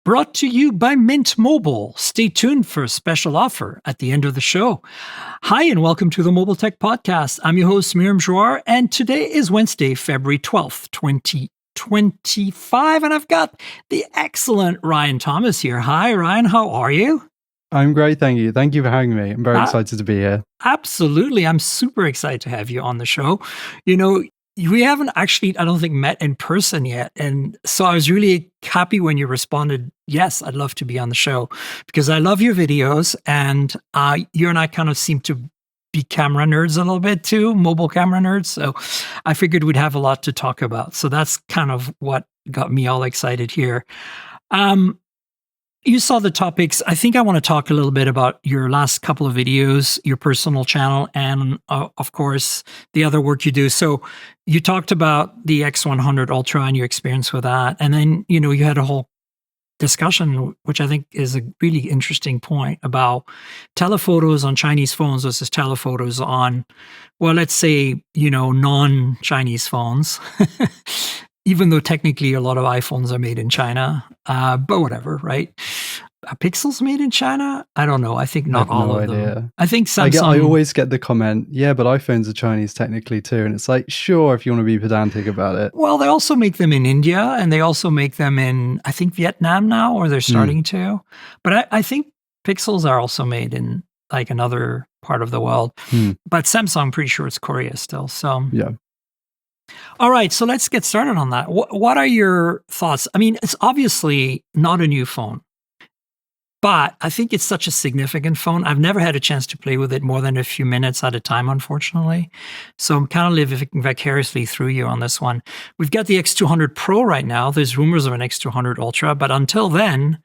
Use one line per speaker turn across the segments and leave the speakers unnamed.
Brought to you by Mint Mobile. Stay tuned for a special offer at the end of the show. Hi, and welcome to the Mobile Tech Podcast. I'm your host, Miriam Jouar, and today is Wednesday, February 12th, 2025, and I've got the excellent Ryan Thomas here. Hi, Ryan. How are you?
I'm great, thank you. Thank you for having me. I'm very excited to be here.
Absolutely. I'm super excited to have you on the show. You know, we haven't actually, I don't think, met in person yet. And so I was really happy when you responded, yes, I'd love to be on the show because I love your videos. And you and I kind of seem to be camera nerds a little bit too, mobile camera nerds. So I figured we'd have a lot to talk about. So that's kind of what got me all excited here. You saw the topics. I think I want to talk a little bit about your last couple of videos, your personal channel, and of course, the other work you do. So you talked about the X100 Ultra and your experience with that. And then, you had a whole discussion, which I think is a really interesting point about telephotos on Chinese phones versus telephotos on, well, let's say, non-Chinese phones. Even though technically a lot of iPhones are made in China, but whatever, right? Are Pixels made in China? I don't know. I think not all of them. I think Samsung.
I always get the comment, yeah, but iPhones are Chinese technically too. And it's like, sure, if you want to be pedantic about it.
Well, they also make them in India and they also make them in, I think, Vietnam now, or they're starting to. But I think Pixels are also made in like another part of the world. But Samsung, I'm pretty sure it's Korea still. So
yeah.
All right, so let's get started on that. What are your thoughts? I mean, it's obviously not a new phone, but I think it's such a significant phone. I've never had a chance to play with it more than a few minutes at a time, unfortunately. So I'm kind of living vicariously through you on this one. We've got the X200 Pro right now. There's rumors of an X200 Ultra, but until then,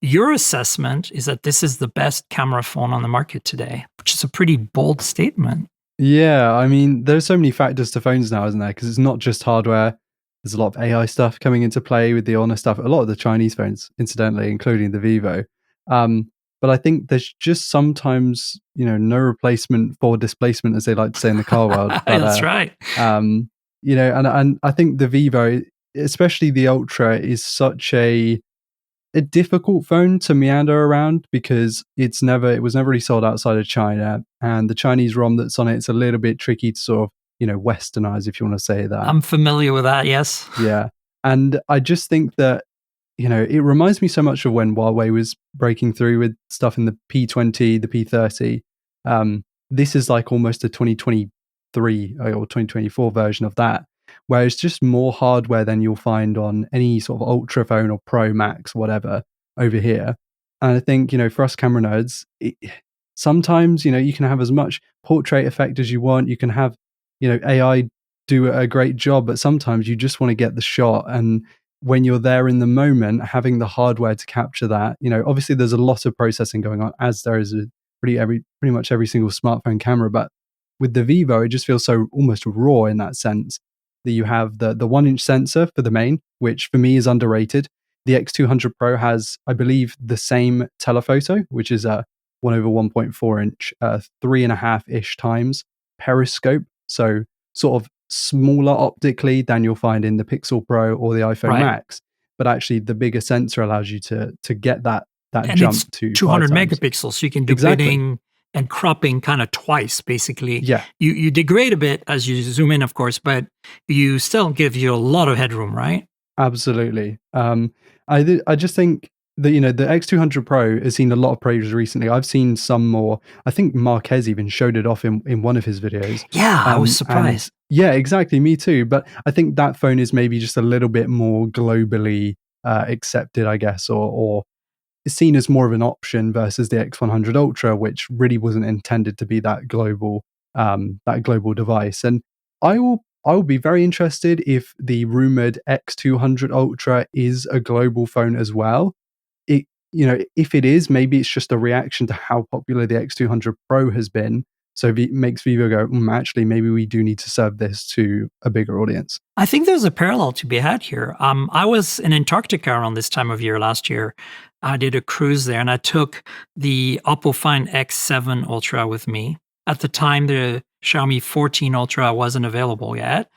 your assessment is that this is the best camera phone on the market today, which is a pretty bold statement.
Yeah, I mean, there's so many factors to phones now, isn't there? Because it's not just hardware. There's a lot of AI stuff coming into play with the Honor stuff. A lot of the Chinese phones, incidentally, including the Vivo. But I think there's just sometimes, no replacement for displacement, as they like to say in the car world. But,
that's right.
And I think the Vivo, especially the Ultra, is such a difficult phone to meander around because it was never really sold outside of China, and the Chinese ROM that's on it's a little bit tricky to sort of westernize, if you want to say that.
I'm familiar with that, yes.
Yeah, and I just think that it reminds me so much of when Huawei was breaking through with stuff in the P20, the P30. This is like almost a 2023 or 2024 version of that, where it's just more hardware than you'll find on any sort of Ultra phone or Pro Max, whatever, over here. And I think, for us camera nerds, sometimes, you can have as much portrait effect as you want. You can have, AI do a great job, but sometimes you just want to get the shot. And when you're there in the moment, having the hardware to capture that, obviously there's a lot of processing going on, as there is with pretty much every single smartphone camera. But with the Vivo, it just feels so almost raw in that sense. That you have the 1-inch sensor for the main, which for me is underrated. The X200 Pro has, I believe, the same telephoto, which is a 1/1.4 inch, 3.5-ish times periscope. So sort of smaller optically than you'll find in the Pixel Pro or the iPhone Max. But actually the bigger sensor allows you to get that and jump
it's
to
200 megapixels. So you can do bidding and cropping kind of twice, basically.
Yeah.
You degrade a bit as you zoom in, of course, but you still give you a lot of headroom, right?
Absolutely. I just think that, the X200 Pro has seen a lot of praise recently. I've seen some more. I think Marquez even showed it off in one of his videos.
Yeah, I was surprised.
Yeah, exactly. Me too. But I think that phone is maybe just a little bit more globally accepted, I guess, or seen as more of an option versus the X100 Ultra, which really wasn't intended to be that global device. And I will be very interested if the rumored X200 Ultra is a global phone as well. If it is, maybe it's just a reaction to how popular the X200 Pro has been. So it makes Vivo go, actually, maybe we do need to serve this to a bigger audience.
I think there's a parallel to be had here. I was in Antarctica around this time of year last year. I did a cruise there, and I took the Oppo Find X7 Ultra with me. At the time, the Xiaomi 14 Ultra wasn't available yet.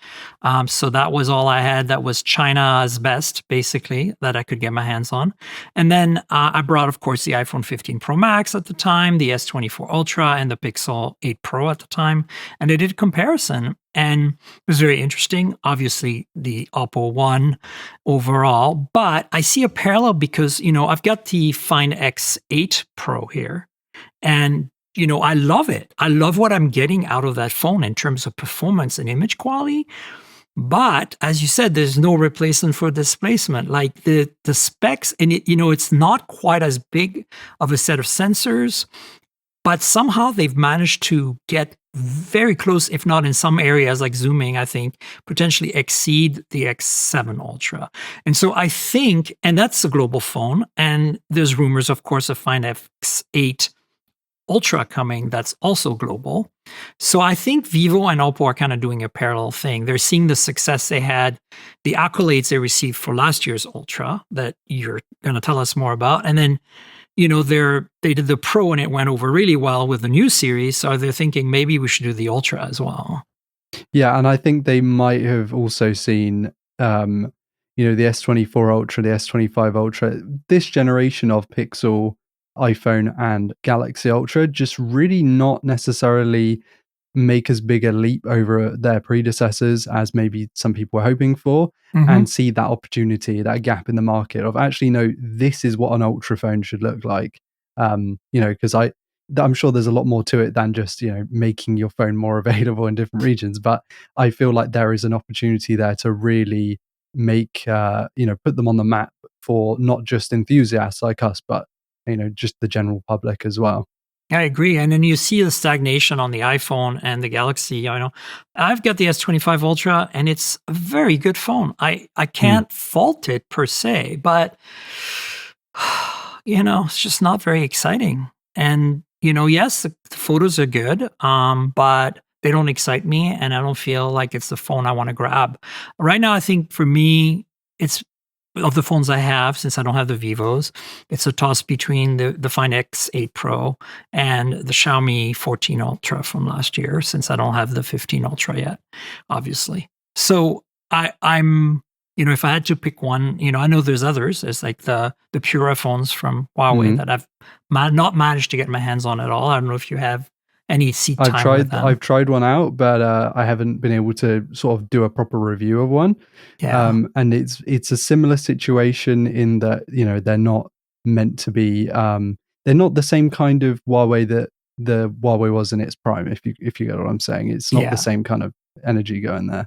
So that was all I had. That was China's best, basically, that I could get my hands on. And then I brought, of course, the iPhone 15 Pro Max at the time, the S24 Ultra, and the Pixel 8 Pro at the time. And I did a comparison, and it was very interesting. Obviously, the Oppo won overall, but I see a parallel because, I've got the Find X8 Pro here. And I love it. I love what I'm getting out of that phone in terms of performance and image quality. But as you said, there's no replacement for displacement. Like the specs, and it's not quite as big of a set of sensors, but somehow they've managed to get very close, if not in some areas like zooming, I think, potentially exceed the X7 Ultra. And so I think, and that's a global phone, and there's rumors, of course, of Find X8 Ultra coming that's also global. So I think Vivo and Oppo are kind of doing a parallel thing. They're seeing the success they had, the accolades they received for last year's Ultra that you're going to tell us more about. And then, they did the Pro and it went over really well with the new series. So they're thinking maybe we should do the Ultra as well.
Yeah, and I think they might have also seen, the S24 Ultra, the S25 Ultra, this generation of Pixel, iPhone, and Galaxy Ultra just really not necessarily make as big a leap over their predecessors as maybe some people were hoping for, and see that opportunity, that gap in the market of actually, no, this is what an Ultra phone should look like. Because I'm sure there's a lot more to it than just making your phone more available in different regions, but I feel like there is an opportunity there to really make put them on the map for not just enthusiasts like us, but just the general public as well.
I agree. And then you see the stagnation on the iPhone and the Galaxy. I've got the S25 Ultra and it's a very good phone. I can't fault it per se, but it's just not very exciting. And yes, the photos are good, but they don't excite me, and I don't feel like it's the phone I want to grab. Right now, I think for me, it's of the phones I have, since I don't have the Vivos, it's a toss between the Find X8 Pro and the Xiaomi 14 Ultra from last year, since I don't have the 15 Ultra yet, obviously. So I'm if I had to pick one, I know there's others. There's like the Pura phones from Huawei that I've not managed to get my hands on at all. I don't know if you have any seat time with them.
I've tried one out, but I haven't been able to sort of do a proper review of one.
Yeah.
And it's a similar situation in that they're not meant to be. They're not the same kind of Huawei that the Huawei was in its prime. If you get what I'm saying, it's not the same kind of energy going there.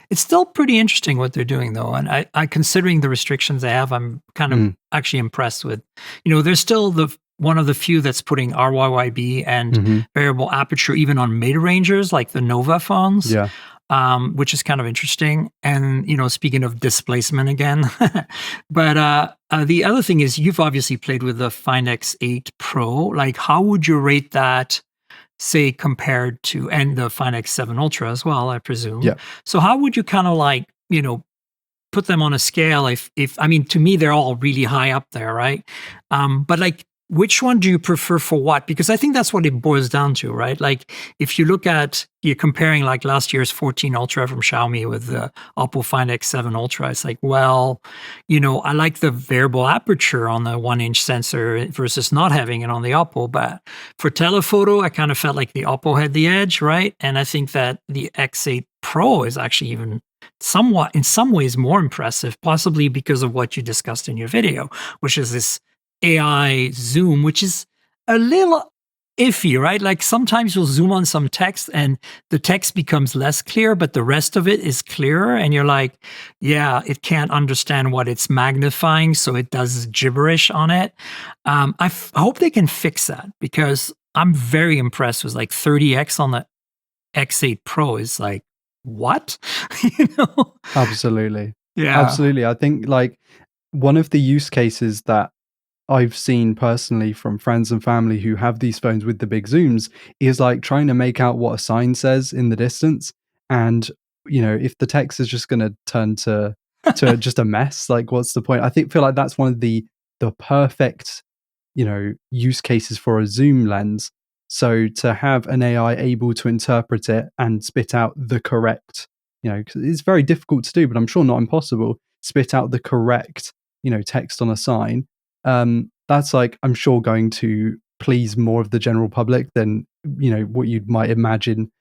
It's still pretty interesting what they're doing, though, and I considering the restrictions they have, I'm kind of actually impressed with. They're still one of the few that's putting RYYB and variable aperture even on mid-rangers like the Nova phones, which is kind of interesting. And speaking of displacement again, but the other thing is you've obviously played with the Find X8 Pro. Like, how would you rate that? Say compared to, and the Find X7 Ultra as well, I presume.
Yeah.
So how would you kind of put them on a scale? If I mean, to me, they're all really high up there, right? But like, which one do you prefer for what? Because I think that's what it boils down to, right? Like, if you look at, you're comparing like last year's 14 Ultra from Xiaomi with the Oppo Find X7 Ultra, it's like, well, I like the variable aperture on the 1-inch sensor versus not having it on the Oppo. But for telephoto, I kind of felt like the Oppo had the edge, right? And I think that the X8 Pro is actually even somewhat, in some ways, more impressive, possibly because of what you discussed in your video, which is this AI zoom, which is a little iffy, right? Like sometimes you'll zoom on some text and the text becomes less clear, but the rest of it is clearer. And you're like, yeah, it can't understand what it's magnifying, so it does gibberish on it. I hope they can fix that, because I'm very impressed with like 30x on the X8 Pro is like, what?
Absolutely.
Yeah.
Absolutely. I think like one of the use cases that I've seen personally from friends and family who have these phones with the big zooms is like trying to make out what a sign says in the distance. And, if the text is just going to turn to just a mess, like what's the point? Feel like that's one of the perfect, use cases for a zoom lens. So to have an AI able to interpret it and spit out the correct, 'cause it's very difficult to do, but I'm sure not impossible, spit out the correct, text on a sign. That's like, I'm sure going to please more of the general public than, what you might imagine,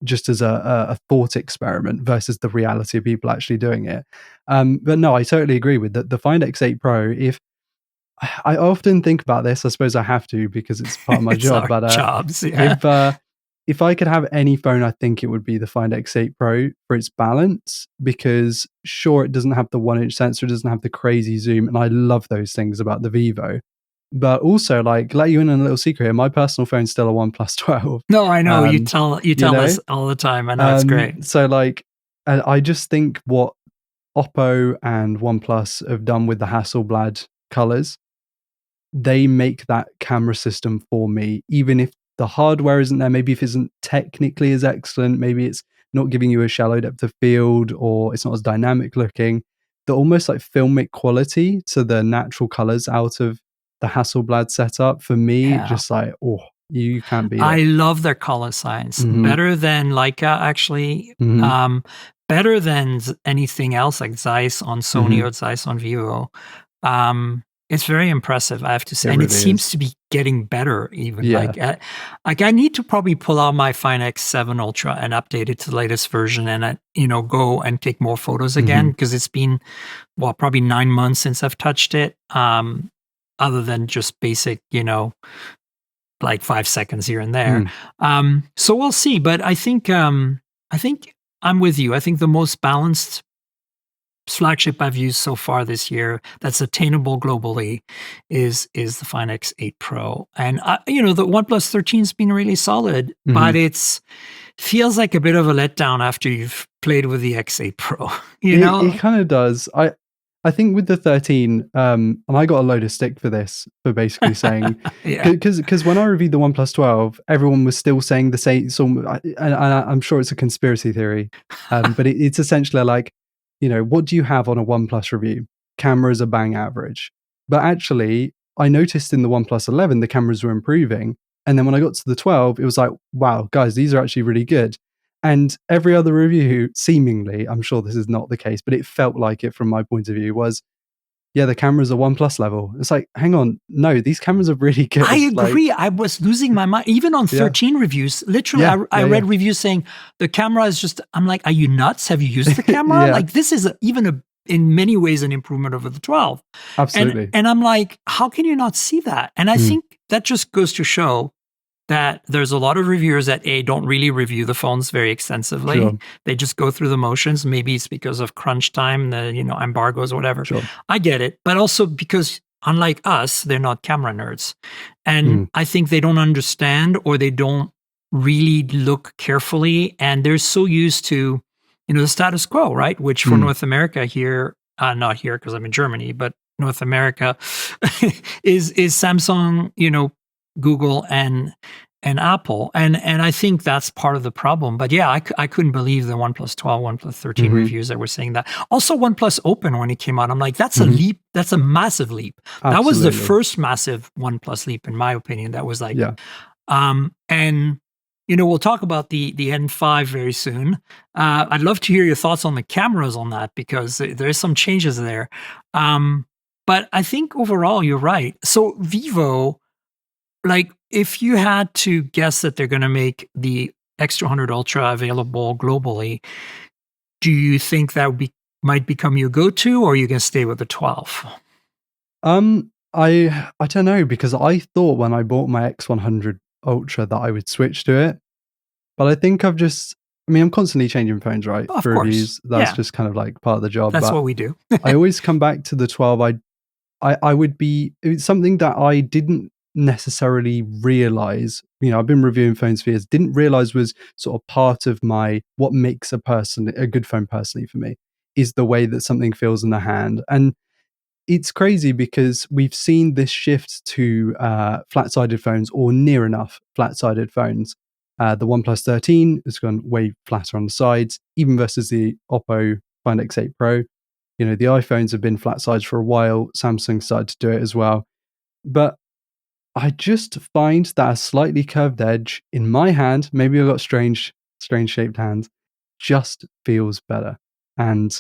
just as a thought experiment versus the reality of people actually doing it. But no, I totally agree with that. The Find X8 Pro, if I often think about this, I suppose I have to because it's part of my
It's
job.
our
But
jobs. Yeah.
if I could have any phone, I think it would be the Find X8 Pro for its balance. Because sure, it doesn't have the 1-inch sensor, it doesn't have the crazy zoom, and I love those things about the Vivo. But also, like, let you in on a little secret here. My personal phone's still a OnePlus 12.
No, I know. You
You
tell
know,
us all the time. I know it's great.
so like, I just think what Oppo and OnePlus have done with the Hasselblad colors, they make that camera system for me, even if the hardware isn't there, maybe if it isn't technically as excellent, maybe it's not giving you a shallow depth of field or it's not as dynamic looking, the almost like filmic quality to the natural colors out of the Hasselblad setup, for me,
Yeah.
just like, oh, you can't beat
I
it.
love their color science. Better than Leica, actually. Better than anything else like Zeiss on Sony or Zeiss on Vivo. It's very impressive, I have to say.
It
And it
really
seems
is.
to be getting better even.
Yeah.
Like I need to probably pull out my Find X7 Ultra and update it to the latest version and, go and take more photos again, because it's been, probably 9 months since I've touched it. Other than just basic, like 5 seconds here and there. So we'll see. But I think I'm with you. I think the most balanced flagship I've used so far this year that's attainable globally is the Find X8 Pro. And the OnePlus 13's been really solid, but it's feels like a bit of a letdown after you've played with the X8 Pro.
It kind of does. I think with the 13, and I got a load of stick for this, for basically saying,
Yeah.
because when I reviewed the OnePlus 12, everyone was still saying the same. So, and I'm sure it's a conspiracy theory, but it's essentially like, what do you have on a OnePlus review? Cameras are bang average. But actually, I noticed in the OnePlus 11, the cameras were improving. And then when I got to the 12, it was like, wow, guys, these are actually really good. And every other review, seemingly, I'm sure this is not the case, but it felt like it from my point of view, was, yeah, the cameras are OnePlus level. It's like, hang on, no, these cameras are really good.
I agree.
Like,
I was losing my mind. Even on 13 reviews, literally, I read reviews saying the camera is just, I'm like, are you nuts? Have you used the camera? Like, this is in many ways an improvement over the 12.
Absolutely.
And I'm like, how can you not see that? And I think that just goes to show that there's a lot of reviewers that don't really review the phones very extensively.
Sure.
They just go through the motions. Maybe it's because of crunch time, the embargoes or whatever.
Sure.
I get it, but also because unlike us, they're not camera nerds, and I think they don't understand or they don't really look carefully, and they're so used to the status quo, right? Which for North America here, not here because I'm in Germany, but North America is Samsung, Google and Apple, and I think that's part of the problem. But yeah, I couldn't believe the OnePlus 12, OnePlus 13 reviews that were saying that. Also, OnePlus Open when it came out, I'm like, that's a leap. That's a massive leap.
Absolutely.
That was the first massive OnePlus leap, in my opinion. That was like, and we'll talk about the N5 very soon. I'd love to hear your thoughts on the cameras on that because there's some changes there. But I think overall you're right. So Vivo, like, if you had to guess that they're going to make the X100 Ultra available globally, do you think that might become your go-to, or are you going to stay with the 12?
I don't know, because I thought when I bought my X100 Ultra that I would switch to it, but I think I'm constantly changing phones, right?
Of
for
course.
reviews. That's just kind of like part of the job.
That's
but
what we do.
I always come back to the 12. I would be, it's something that I didn't necessarily realize, I've been reviewing phones for years, didn't realize was sort of part of what makes a good phone personally for me, is the way that something feels in the hand. And it's crazy because we've seen this shift to flat-sided phones, or near enough flat-sided phones. The OnePlus 13 has gone way flatter on the sides, even versus the Oppo Find X8 Pro. The iPhones have been flat sides for a while. Samsung started to do it as well. But I just find that a slightly curved edge in my hand, maybe I've got strange shaped hands, just feels better. And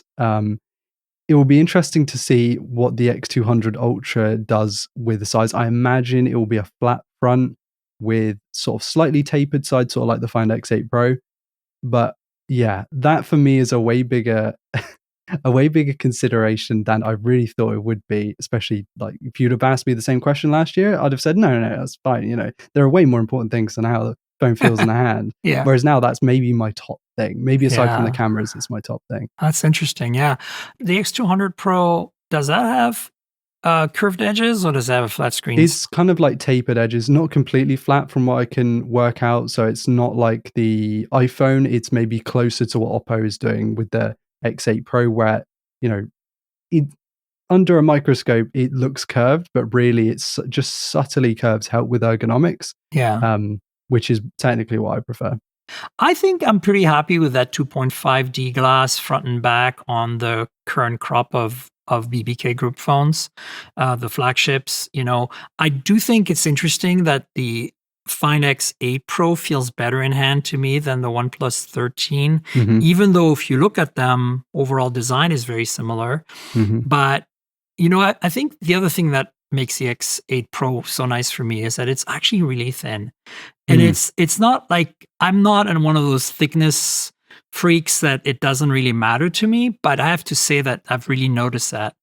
it will be interesting to see what the X200 Ultra does with the size. I imagine it will be a flat front with sort of slightly tapered side, sort of like the Find X8 Pro. But yeah, that for me is a way bigger a way bigger consideration than I really thought it would be, especially like if you'd have asked me the same question last year, I'd have said, no, no, no, that's fine. You know, there are way more important things than how the phone feels in the hand.
Yeah.
Whereas now that's maybe my top thing. Maybe aside from the
Yeah.
cameras, it's my top thing.
That's interesting. Yeah. The X200 Pro, does that have curved edges or does that have flat screens?
It's kind of like tapered edges, not completely flat from what I can work out. So it's not like the iPhone. It's maybe closer to what Oppo is doing with the X8 Pro, where, you know, it, under a microscope, it looks curved, but really it's just subtly curved to help with ergonomics,
Yeah.
which is technically what I prefer.
I think I'm pretty happy with that 2.5D glass front and back on the current crop of BBK group phones, the flagships. You know, I do think it's interesting that the Find X8 Pro feels better in hand to me than the OnePlus 13, even though if you look at them, overall design is very similar. But, you know, I think the other thing that makes the X8 Pro so nice for me is that it's actually really thin. And it's not like I'm not in one of those thickness freaks that it doesn't really matter to me, but I have to say that I've really noticed that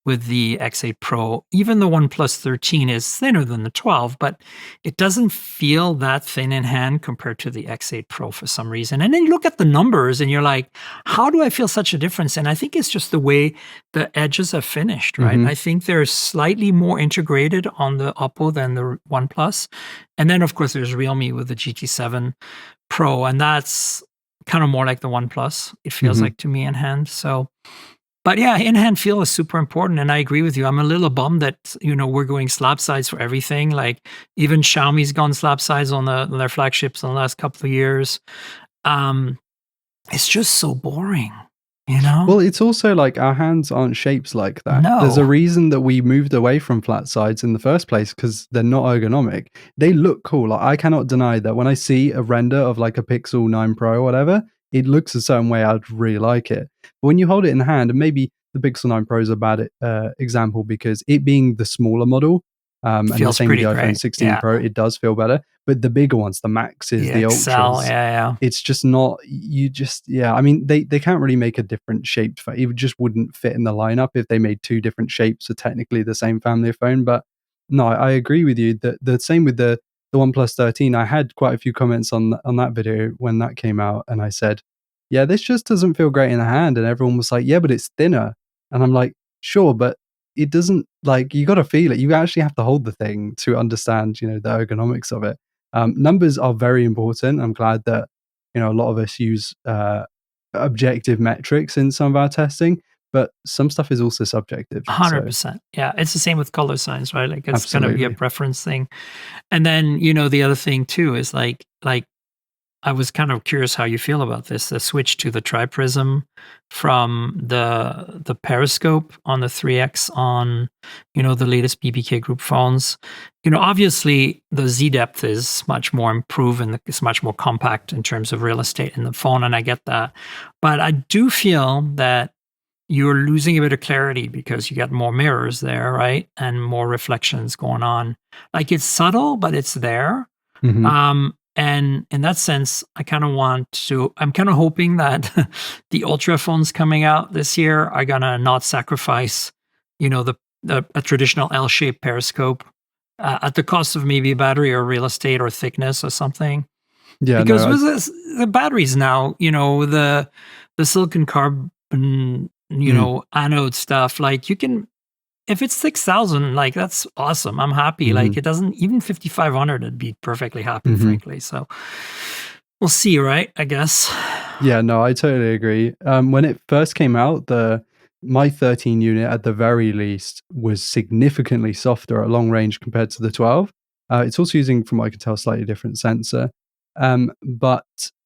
with the X8 Pro. Even the OnePlus 13 is thinner than the 12, but it doesn't feel that thin in hand compared to the X8 Pro for some reason. And then you look at the numbers and you're like, how do I feel such a difference? And I think it's just the way the edges are finished, right? I think they're slightly more integrated on the Oppo than the OnePlus. And then, of course, there's Realme with the GT7 Pro, and that's kind of more like the OnePlus, it feels like to me in hand. So, but yeah, in-hand feel is super important, and I agree with you. I'm a little bummed that, you know, we're going slab size for everything. Like even Xiaomi's gone slab size on their flagships in the last couple of years. It's just so boring, you know?
Well, it's also like our hands aren't shaped like that. There's a
No.
reason that we moved away from flat sides in the first place because they're not ergonomic. They look cool. Like, I cannot deny that when I see a render of like a Pixel 9 Pro or whatever, it looks a certain way. I'd really like it. But when you hold it in the hand, and maybe the Pixel 9 Pro is a bad example because it being the smaller model, and the
Feels
same with
pretty
the iPhone
great.
16
Yeah.
Pro, it does feel better. But the bigger ones, the Maxes, the
XL,
Ultras,
yeah.
it's just not, you just, yeah, I mean, they can't really make a different shaped phone. It just wouldn't fit in the lineup if they made two different shapes of technically the same family of phone. But no, I agree with you. The same with the OnePlus 13. I had quite a few comments on that video when that came out, and I said, yeah, this just doesn't feel great in the hand. And everyone was like, yeah, but it's thinner. And I'm like, sure, but it doesn't, like, you got to feel it. You actually have to hold the thing to understand, you know, the ergonomics of it. Numbers are very important. I'm glad that, you know, a lot of us use objective metrics in some of our testing, but some stuff is also subjective.
100%. Yeah, it's the same with color signs, right? Like it's going to be a
Absolutely.
preference thing. And then, you know, the other thing too is like I was kind of curious how you feel about this, the switch to the triprism from the periscope on the 3X on, you know, the latest BBK group phones. You know, obviously the Z depth is much more improved and it's much more compact in terms of real estate in the phone, and I get that. But I do feel that you're losing a bit of clarity because you got more mirrors there, right? And more reflections going on. Like it's subtle, but it's there. And in that sense, I'm kind of hoping that the Ultra phones coming out this year are gonna not sacrifice, you know, a traditional L-shaped periscope at the cost of maybe a battery or real estate or thickness or something.
Yeah,
Because
no,
with the batteries now, you know, the silicon carbon, you know, anode stuff, like you can, if it's 6,000, like that's awesome. I'm happy. Like it doesn't, even 5,500, I'd be perfectly happy, frankly. So we'll see, right? I guess.
Yeah, no, I totally agree. When it first came out, my 13 unit at the very least was significantly softer at long range compared to the 12. It's also using, from what I can tell, a slightly different sensor. But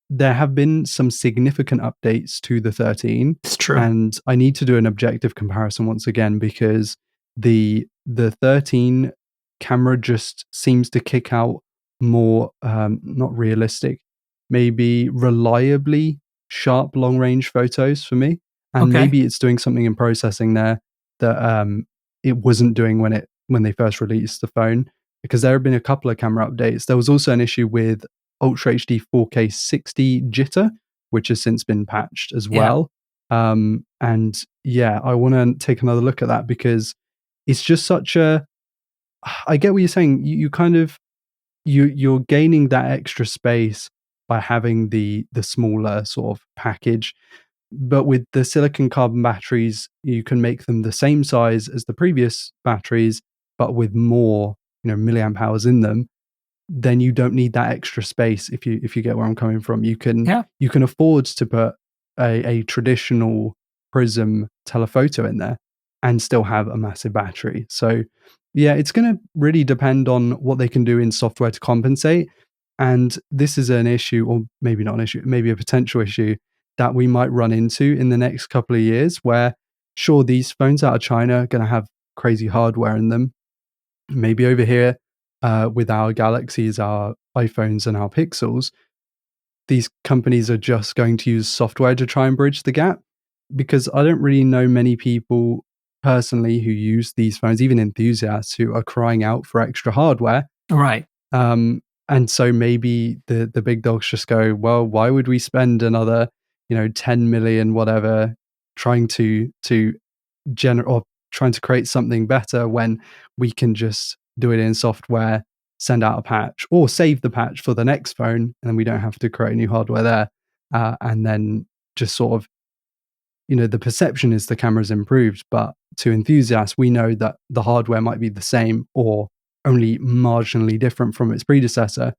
there have been some significant updates to the 13,
It's true.
and I need to do an objective comparison once again because the 13 camera just seems to kick out more, not realistic, maybe reliably sharp long range photos for me. And
Okay.
maybe it's doing something in processing there that it wasn't doing when they first released the phone, because there have been a couple of camera updates. There was also an issue with Ultra HD 4K 60 jitter, which has since been patched as
Yeah.
well. And yeah, I want to take another look at that, because it's just such a, I get what you're saying. You kind of, you're gaining that extra space by having the smaller sort of package. But with the silicon carbon batteries, you can make them the same size as the previous batteries, but with more, milliamp hours in them. Then you don't need that extra space. If you get where I'm coming from, you can
Yeah.
afford to put a traditional prism telephoto in there and still have a massive battery. So yeah, it's going to really depend on what they can do in software to compensate. And this is an issue, or maybe not an issue, maybe a potential issue that we might run into in the next couple of years, where sure, these phones out of China are going to have crazy hardware in them. Maybe over here, with our Galaxies, our iPhones, and our Pixels, these companies are just going to use software to try and bridge the gap. Because I don't really know many people personally who use these phones, even enthusiasts, who are crying out for extra hardware.
Right.
And so maybe the big dogs just go, well, why would we spend another, 10 million, whatever, trying to or trying to create something better when we can just do it in software, send out a patch, or save the patch for the next phone, and then we don't have to create new hardware there. And then just sort of, the perception is the camera's improved, but to enthusiasts, we know that the hardware might be the same or only marginally different from its predecessor,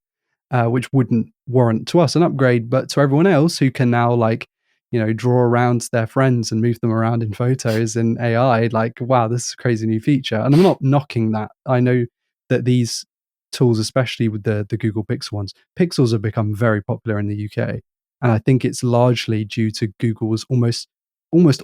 which wouldn't warrant to us an upgrade, but to everyone else who can now draw around their friends and move them around in photos in AI, like, wow, this is a crazy new feature. And I'm not knocking that. I know that these tools, especially with the Google Pixel ones, Pixels have become very popular in the UK. And I think it's largely due to Google's almost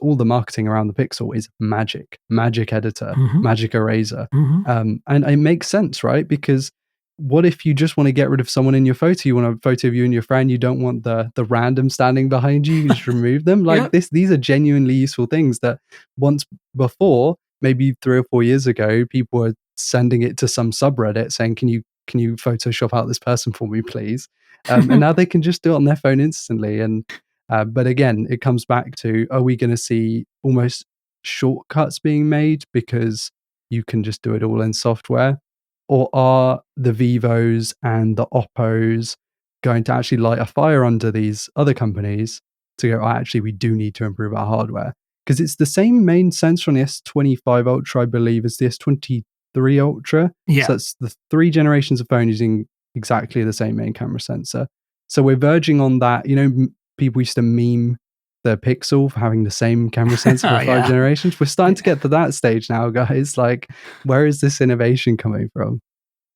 all the marketing around the Pixel is Magic Editor,
Mm-hmm.
Magic Eraser.
Mm-hmm.
And it makes sense, right? Because what if you just want to get rid of someone in your photo? You want a photo of you and your friend. You don't want the random standing behind you. You just remove them. Like
Yeah.
this, these are genuinely useful things that once before, maybe 3 or 4 years ago, people were sending it to some subreddit saying, "Can you Photoshop out this person for me, please?" And now they can just do it on their phone instantly. And but again, it comes back to: are we going to see almost shortcuts being made because you can just do it all in software? Or are the Vivos and the Oppos going to actually light a fire under these other companies to go, oh, actually, we do need to improve our hardware? Because it's the same main sensor on the S25 Ultra, I believe, as the S23 Ultra.
Yeah.
So that's the 3 generations of phone using exactly the same main camera sensor. So we're verging on that. People used to meme the Pixel for having the same camera sensor for 5 generations. We're starting to get to that stage now, guys. Like, where is this innovation coming from?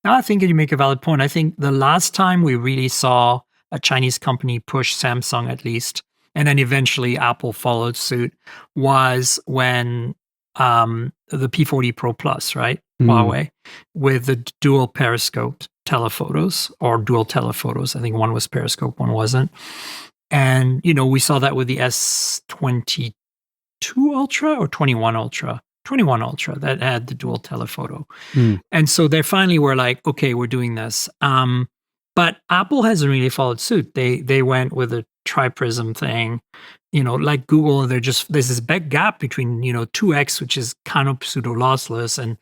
I think you make a valid point. I think the last time we really saw a Chinese company push Samsung, at least, and then eventually Apple followed suit, was when the P40 Pro Plus, right? Huawei, with the dual periscope telephotos or dual telephotos. I think one was periscope, one wasn't. And, we saw that with the S22 Ultra or 21 Ultra. 21 Ultra that had the dual telephoto. And so they finally were like, okay, we're doing this. But Apple hasn't really followed suit. They went with a tri-prism thing, like Google. There's this big gap between 2x, which is kind of pseudo lossless, and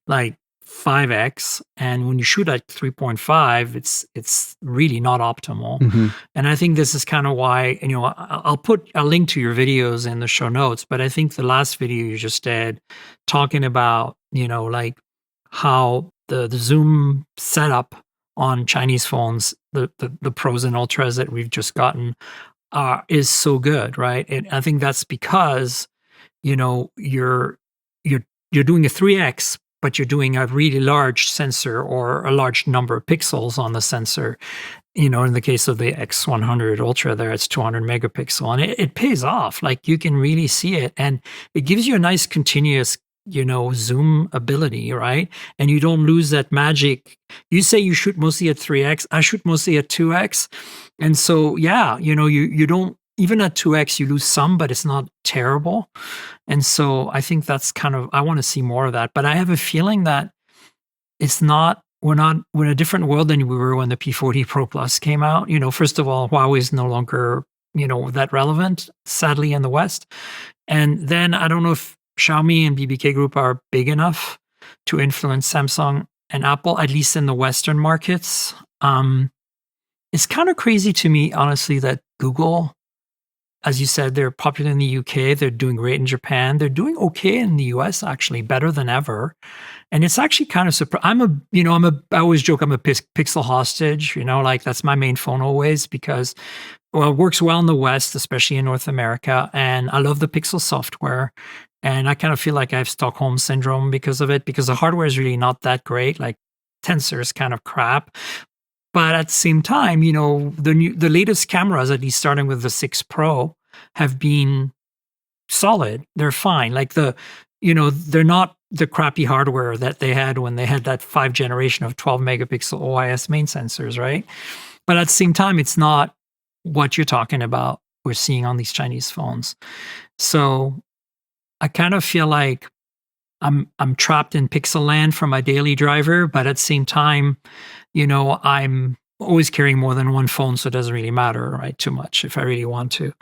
like 5x. And when you shoot at 3.5, it's really not optimal.
Mm-hmm.
And I think this is kind of why, I'll put a link to your videos in the show notes, but I think the last video you just did talking about, like how the Zoom setup on Chinese phones, the pros and ultras that we've just gotten is so good, right? And I think that's because, you're doing a 3x, but you're doing a really large sensor or a large number of pixels on the sensor. In the case of the X100 Ultra there, it's 200 megapixel, and it pays off. Like, you can really see it, and it gives you a nice continuous zoom ability, right? And you don't lose that magic. You say you shoot mostly at 3x, I shoot mostly at 2x. And so, yeah, you don't, even at 2x, you lose some, but it's not terrible. And so I think that's I want to see more of that. But I have a feeling that we're in a different world than we were when the P40 Pro Plus came out. First of all, Huawei is no longer, that relevant, sadly, in the West. And then I don't know if Xiaomi and BBK Group are big enough to influence Samsung and Apple, at least in the Western markets. It's kind of crazy to me, honestly, that Google, as you said, they're popular in the UK. They're doing great in Japan. They're doing okay in the US, actually, better than ever. And it's actually kind of surprising. I always joke I'm a pixel hostage, like that's my main phone always because, well, it works well in the West, especially in North America. And I love the Pixel software. And I kind of feel like I have Stockholm syndrome because of it, because the hardware is really not that great. Like Tensor is kind of crap. But at the same time, the latest cameras, at least starting with the 6 Pro, have been solid. They're fine. Like they're not the crappy hardware that they had when they had that 5th generation of 12 megapixel OIS main sensors, right? But at the same time, it's not what you're talking about we're seeing on these Chinese phones. So I kind of feel like I'm trapped in pixel land for my daily driver, but at the same time, I'm always carrying more than one phone, so it doesn't really matter, right, too much if I really want to.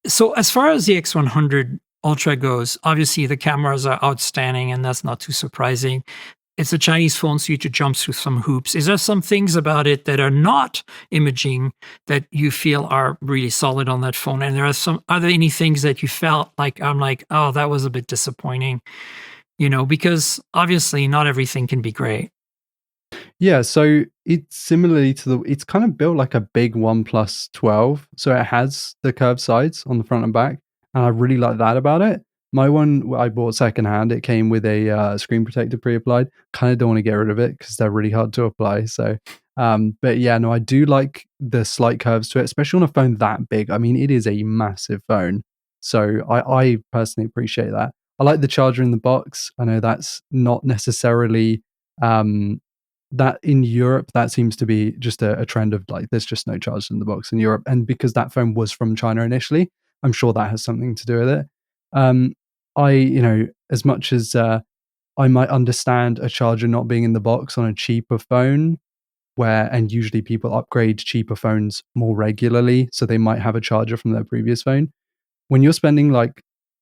So as far as the X100 Ultra goes, obviously the cameras are outstanding, and that's not too surprising. It's a Chinese phone, so you have to jump through some hoops. Is there some things about it that are not imaging that you feel are really solid on that phone? And are there any things that you felt like, I'm like, oh, that was a bit disappointing? Because obviously not everything can be great.
Yeah, so it's similarly to it's kind of built like a big OnePlus 12. So it has the curved sides on the front and back. And I really like that about it. My one I bought secondhand, it came with a screen protector pre-applied. Kind of don't want to get rid of it because they're really hard to apply. So, but yeah, no, I do like the slight curves to it, especially on a phone that big. I mean, it is a massive phone. So I personally appreciate that. I like the charger in the box. I know that's not necessarily that in Europe, that seems to be just a trend of like, there's just no charger in the box in Europe. And because that phone was from China initially, I'm sure that has something to do with it. As much as I might understand a charger not being in the box on a cheaper phone, and usually people upgrade cheaper phones more regularly, so they might have a charger from their previous phone. When you're spending like,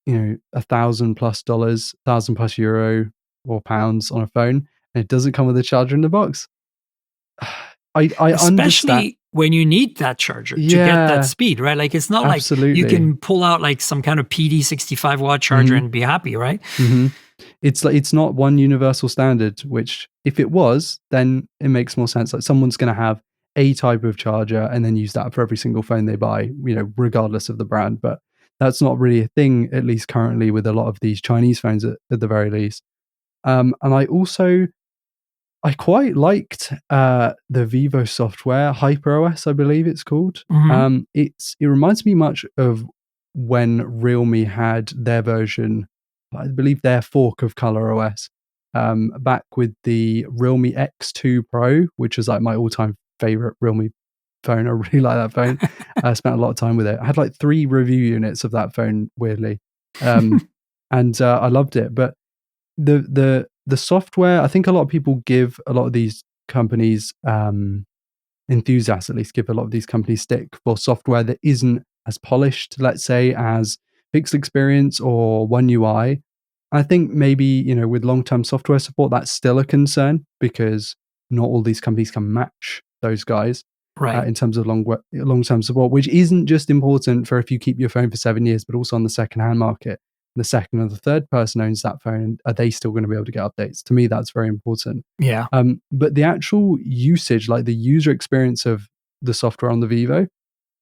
$1,000+ €1,000+ or pounds on a phone, and it doesn't come with a charger in the box, I understand.
Especially when you need that charger to get that speed, right? Like it's not
absolutely.
like you can pull out like some kind of PD 65-watt charger and be happy, right?
Mm-hmm. It's not one universal standard, which if it was, then it makes more sense. Like someone's going to have a type of charger and then use that for every single phone they buy, regardless of the brand. But that's not really a thing, at least currently, with a lot of these Chinese phones at the very least. And I quite liked the Vivo software, HyperOS, I believe it's called.
Mm-hmm.
It reminds me much of when Realme had their version, I believe their fork of ColorOS, back with the Realme X2 Pro, which is like my all-time favorite Realme phone. I really like that phone. I spent a lot of time with it. I had like 3 review units of that phone, weirdly, and I loved it. But the software, I think a lot of people give a lot of these companies, enthusiasts at least, give a lot of these companies stick for software that isn't as polished, let's say, as Pixel Experience or One UI. I think maybe, with long-term software support, that's still a concern because not all these companies can match those guys.
Right.
In terms of long-term support, which isn't just important for if you keep your phone for 7 years, but also on the second-hand market. The second or the third person owns that phone, are they still going to be able to get updates? To me, that's very important.
Yeah.
But the actual usage, like the user experience of the software on the Vivo,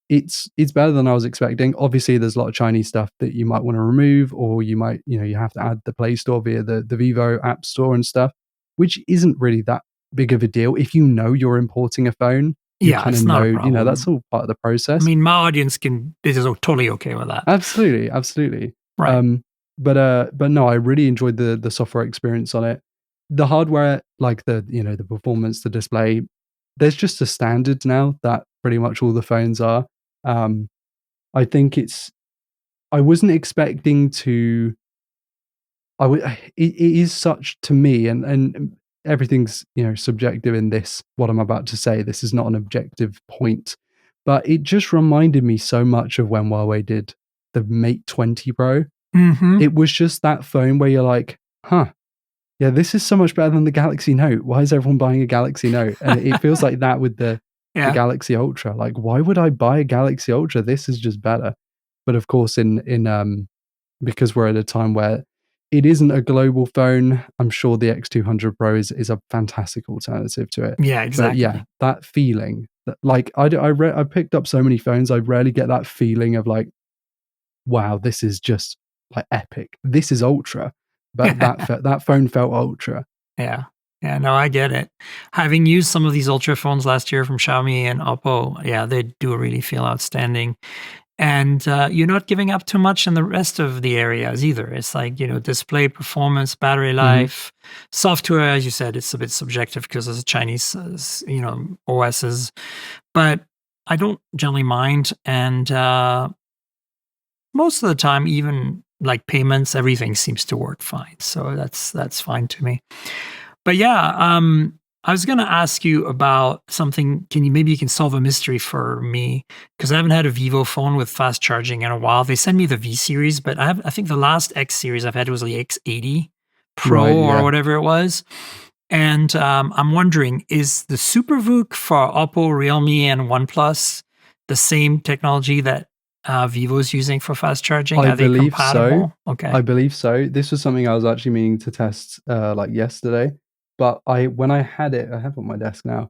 it's better than I was expecting. Obviously, there's a lot of Chinese stuff that you might want to remove, or you might, you have to add the Play Store via the Vivo App Store and stuff, which isn't really that big of a deal. If you know you're importing a phone, you kind of know, that's all part of the process.
I mean, my audience is totally okay with that.
Absolutely.
Right.
but no, I really enjoyed the software experience on it. The hardware, like the performance, the display, there's just a standard now that pretty much all the phones are. Um, I think I wasn't expecting to. It is such to me, and everything's subjective in this. What I'm about to say, this is not an objective point, but it just reminded me so much of when Huawei did the Mate 20 Pro.
Mm-hmm.
It was just that phone where you're like, huh, yeah, this is so much better than the Galaxy Note. Why is everyone buying a Galaxy Note? And it feels like that with the
Yeah.
Galaxy Ultra. Like, why would I buy a Galaxy Ultra? This is just better. But of course, in because we're at a time where it isn't a global phone, I'm sure the X200 Pro is a fantastic alternative to it.
Yeah,
But
exactly.
yeah, that feeling that, like, I picked up so many phones, I rarely get that feeling of like, wow, this is just like epic. This is ultra, but that phone felt ultra.
Yeah. Yeah, no, I get it. Having used some of these Ultra phones last year from Xiaomi and Oppo, yeah, they do really feel outstanding. And you're not giving up too much in the rest of the areas either. It's like, display performance, battery life, software, as you said, it's a bit subjective because it's Chinese, OSs, but I don't generally mind. And most of the time, even like payments, everything seems to work fine. So that's fine to me. But yeah, I was going to ask you about something. Maybe you can solve a mystery for me, because I haven't had a Vivo phone with fast charging in a while. They send me the V series, but I think the last X series I've had was the X80 Pro
Right,
or
yeah.
whatever it was. And I'm wondering, is the SuperVOOC for Oppo, Realme, and OnePlus the same technology that Vivo's using for fast charging?
I
Are they
believe
compatible?
so.
Okay.
I believe so. This was something I was actually meaning to test like yesterday, but when I had it, I have it on my desk now.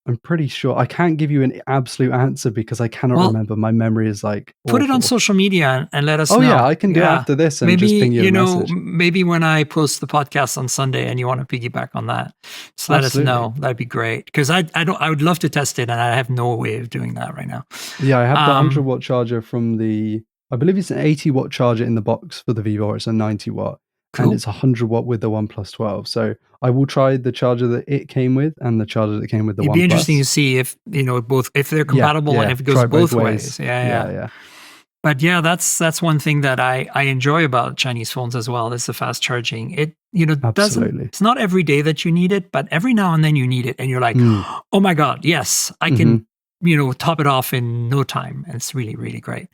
I'm pretty sure I can't give you an absolute answer because I cannot
Well,
remember. My memory is like
put it on
awful.
social media and let us
Oh
know.
yeah, I can do it after this and just
Maybe,
ping you a message.
maybe when I post the podcast on Sunday and you want to piggyback on that, just let us
Absolutely.
know. That'd be great. Because I would love to test it, and I have no way of doing that right now.
Yeah, I have the 100-watt charger from I believe it's an 80-watt charger in the box for the Vivo, or it's a 90-watt.
Cool.
And it's 100-watt with the OnePlus 12. So I will try the charger that it came with and the charger that came with the
It'd
OnePlus.
be interesting to see if, both, if they're compatible and if it goes
try
both ways.
Yeah.
But yeah, that's one thing that I enjoy about Chinese phones as well. Is the fast charging. It
Absolutely.
it's not every day that you need it, but every now and then you need it, and you're like, oh my god, yes, I can top it off in no time, and it's really, really great.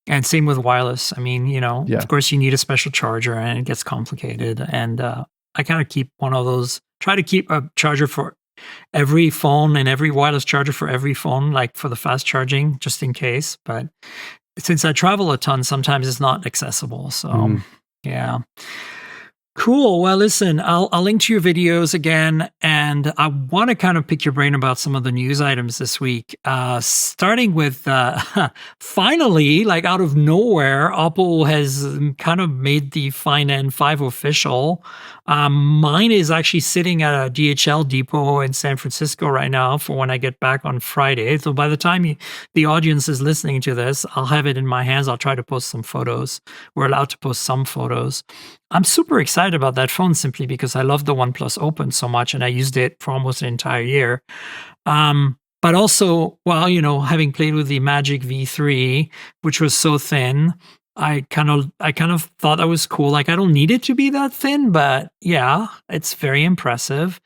And same with wireless. I mean, of course you need a special charger, and it gets complicated. And I kind of keep one of those. Try to keep a charger for every phone and every wireless charger for every phone, like for the fast charging, just in case. But since I travel a ton, sometimes it's not accessible. So, yeah. Cool. Well, listen, I'll link to your videos again, and I want to kind of pick your brain about some of the news items this week. Starting with finally, like out of nowhere, Oppo has kind of made the Find N5 official. Mine is actually sitting at a DHL depot in San Francisco right now for when I get back on Friday. So by the time the audience is listening to this, I'll have it in my hands. I'll try to post some photos. We're allowed to post some photos. I'm super excited about that phone simply because I love the OnePlus Open so much, and I used it for almost an entire year. But also, well, having played with the Magic V3, which was so thin, I kind of thought that was cool. Like, I don't need it to be that thin, but yeah, it's very impressive.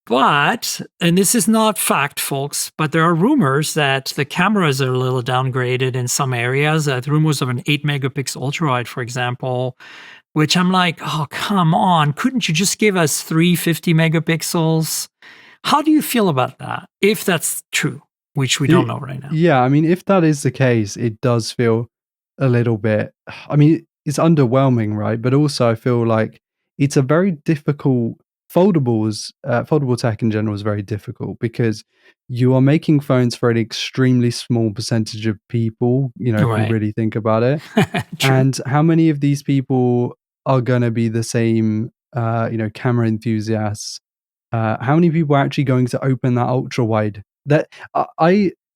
But, and this is not fact, folks, but there are rumors that the cameras are a little downgraded in some areas. Rumors of an 8-megapixel ultra-wide, for example, which I'm like, oh, come on. Couldn't you just give us 350 megapixels? How do you feel about that, if that's true, which we don't know right now?
Yeah, I mean, if that is the case, it does feel a little bit, I mean, it's underwhelming, right? But also I feel like it's a very difficult, foldable tech in general is very difficult because you are making phones for an extremely small percentage of people, if you really think about it. And how many of these people are going to be the same, camera enthusiasts? How many people are actually going to open that ultra wide? That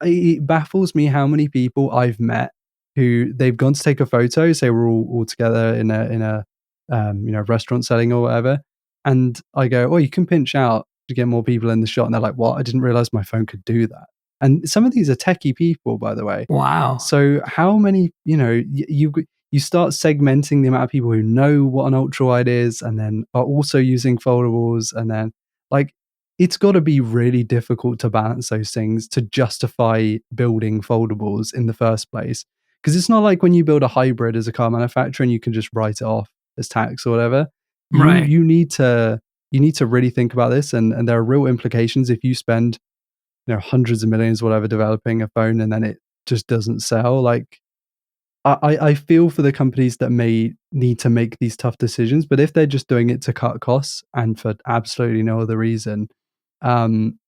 it baffles me how many people I've met who they've gone to take a photo. Say we're all together in a restaurant setting or whatever, and I go, "Oh, you can pinch out to get more people in the shot," and they're like, "What? I didn't realize my phone could do that." And some of these are techie people, by the way.
Wow.
So how many, you start segmenting the amount of people who know what an ultra wide is and then are also using foldables, and then like it's got to be really difficult to balance those things to justify building foldables in the first place. Because it's not like when you build a hybrid as a car manufacturer and you can just write it off as tax or whatever.
Right.
You need to really think about this, and there are real implications if you spend hundreds of millions whatever developing a phone and then it just doesn't sell. Like I feel for the companies that may need to make these tough decisions, but if they're just doing it to cut costs and for absolutely no other reason, um,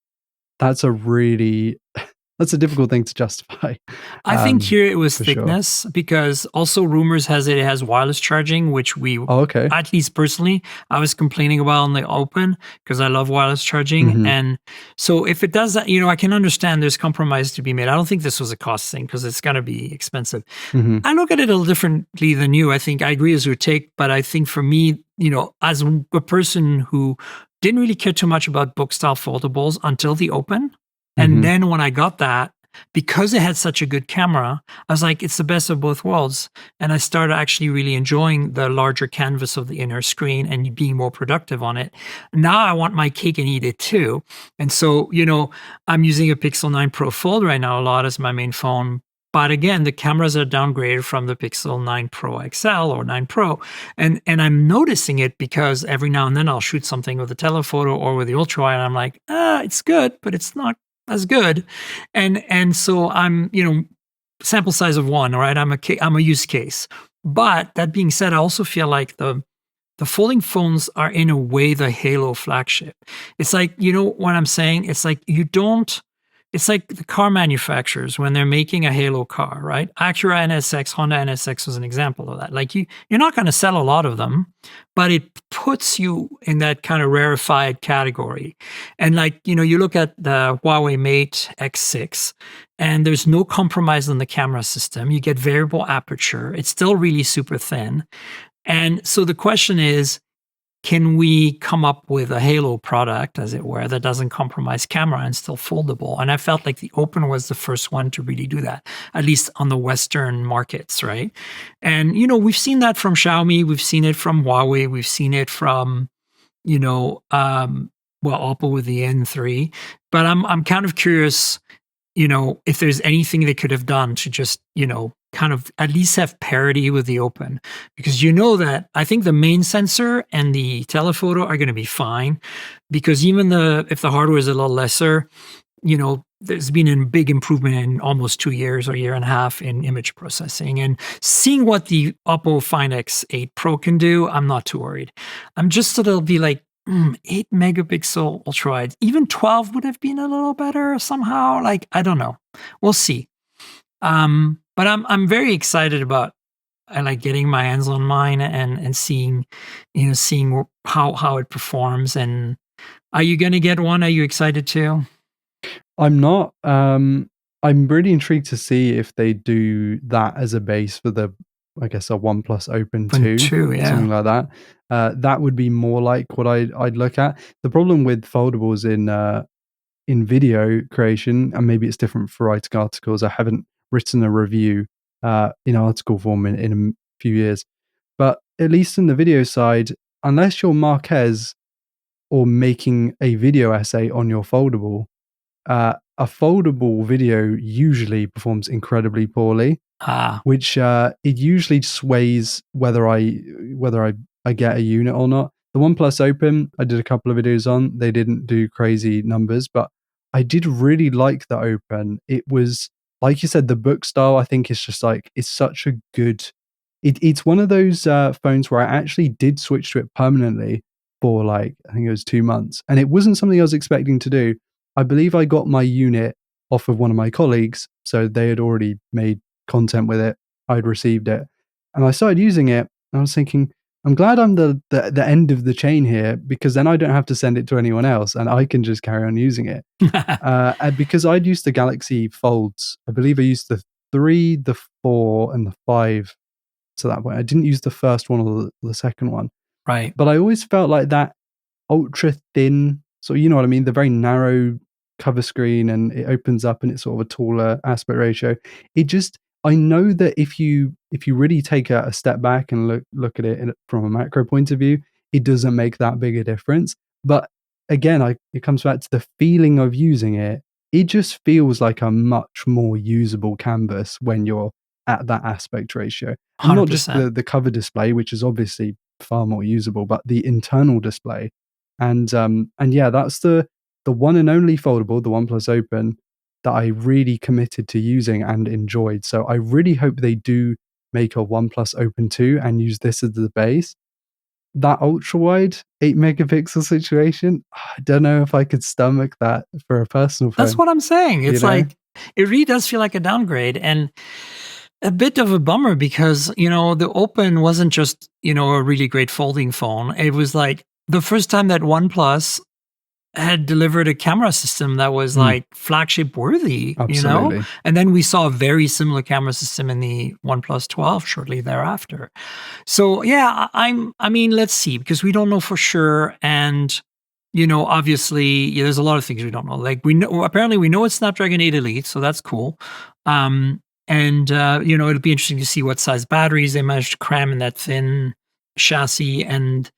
that's a really that's a difficult thing to justify.
I think here it was
for sure.
thickness, because also rumors has it has wireless charging, which
Oh, okay.
at least personally, I was complaining about on the Open because I love wireless charging.
Mhm.
And so if it does that, I can understand there's compromise to be made. I don't think this was a cost thing because it's going to be expensive.
Mhm.
I look at it a little differently than you. I think I agree as your take, but I think for me, as a person who didn't really care too much about book style foldables until the Open. And
Mhm.
then when I got that, because it had such a good camera, I was like, it's the best of both worlds. And I started actually really enjoying the larger canvas of the inner screen and being more productive on it. Now I want my cake and eat it too. And so, I'm using a Pixel 9 Pro Fold right now a lot as my main phone. But again, the cameras are downgraded from the Pixel 9 Pro XL or 9 Pro. And I'm noticing it because every now and then I'll shoot something with a telephoto or with the ultra wide, and I'm like, it's good, but it's not as good. And so I'm, sample size of one, right? I'm a use case. But that being said, I also feel like the folding phones are in a way the Halo flagship. It's like, what I'm saying? It's like it's like the car manufacturers when they're making a Halo car, right? Acura NSX, Honda NSX was an example of that. Like you're not going to sell a lot of them, but it puts you in that kind of rarefied category. And like, you look at the Huawei Mate X6 and there's no compromise on the camera system. You get variable aperture. It's still really super thin. And so the question is, can we come up with a Halo product, as it were, that doesn't compromise camera and still foldable? And I felt like the Open was the first one to really do that, at least on the Western markets, right? And, we've seen that from Xiaomi. We've seen it from Huawei. We've seen it from, Oppo with the N3. But I'm kind of curious, if there's anything they could have done to just, kind of at least have parity with the Open, because that I think the main sensor and the telephoto are going to be fine, because even if the hardware is a little lesser, there's been a big improvement in almost 2 years or a year and a half in image processing, and seeing what the Oppo Find X8 Pro can do, I'm not too worried. I'm just, it'll be like 8 megapixel ultra wide. Even 12 would have been a little better somehow. Like, I don't know. We'll see. But I'm very excited about like getting my hands on mine and seeing how it performs. And are you going to get one? Are you excited too?
I'm not. I'm really intrigued to see if they do that as a base for I guess, a OnePlus Open 2, something like that. That would be more like what I'd look at. The problem with foldables in video creation, and maybe it's different for writing articles. I haven't written a review in article form in a few years, but at least in the video side, unless you're Marquez or making a video essay on your foldable, a foldable video usually performs incredibly poorly, which it usually sways whether I get a unit or not. The OnePlus Open, I did a couple of videos on. They didn't do crazy numbers, but I did really like the Open. It was, like you said, the book style, I think is just like, it's such a good, it's one of those phones where I actually did switch to it permanently for like, I think it was 2 months. And it wasn't something I was expecting to do. I believe I got my unit off of one of my colleagues. So they had already made content with it. I'd received it. And I started using it. And I was thinking, I'm glad I'm the end of the chain here, because then I don't have to send it to anyone else and I can just carry on using it. And because I'd used the Galaxy Folds, I believe I used the 3, the 4, and the 5 to that point. I didn't use the first one or the second one.
Right.
But I always felt like that ultra thin, so you know what I mean, the very narrow cover screen, and it opens up and it's sort of a taller aspect ratio. I know that if you really take a step back and look at it from a macro point of view, it doesn't make that big a difference. But again, it comes back to the feeling of using it. It just feels like a much more usable canvas when you're at that aspect ratio. And not just
100%.
the cover display, which is obviously far more usable, but the internal display. And yeah, that's the one and only foldable, the OnePlus Open, that I really committed to using and enjoyed. So I really hope they do make a OnePlus Open 2 and use this as the base. That ultra wide 8 megapixel situation, I don't know if I could stomach that for a personal phone.
That's what I'm saying. It's
you know?
like, it really does feel like a downgrade, and a bit of a bummer because, the Open wasn't just, a really great folding phone. It was like the first time that OnePlus had delivered a camera system that was like flagship worthy,
Absolutely.
And then we saw a very similar camera system in the OnePlus 12 shortly thereafter. So yeah, I mean, let's see, because we don't know for sure. And, obviously, there's a lot of things we don't know. Like apparently we know it's Snapdragon 8 Elite, so that's cool. And it'll be interesting to see what size batteries they managed to cram in that thin chassis. And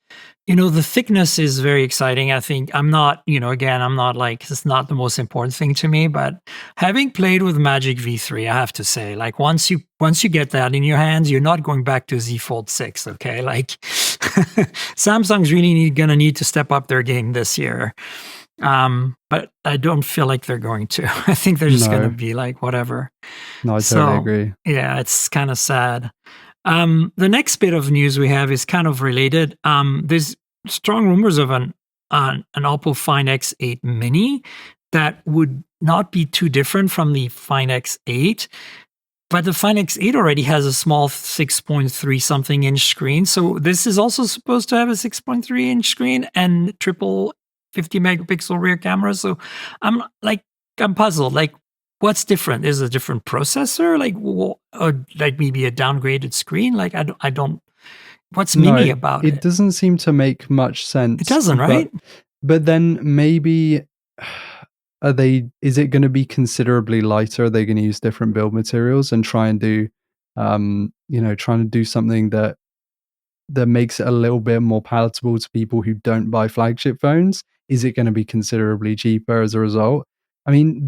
the thickness is very exciting. I think I'm not like, it's not the most important thing to me, but having played with Magic V3, I have to say, like once you get that in your hands, you're not going back to Z Fold 6. Okay. Like Samsung's really gonna need to step up their game this year. But I don't feel like they're going to. I think they're just gonna be like, whatever.
No, I totally agree.
Yeah, it's kind of sad. The next bit of news we have is kind of related. There's strong rumors of an Oppo Find X8 Mini that would not be too different from the Find X8, but the Find X8 already has a small 6.3 something inch screen. So this is also supposed to have a 6.3 inch screen and triple 50 megapixel rear camera. So I'm puzzled. Like, what's different? Is it a different processor? Like, or like maybe a downgraded screen? Like, I don't. What's mini about it?
It doesn't seem to make much sense.
It doesn't, right?
But then maybe is it going to be considerably lighter? Are they going to use different build materials and try and do, trying to do something that makes it a little bit more palatable to people who don't buy flagship phones? Is it going to be considerably cheaper as a result? I mean,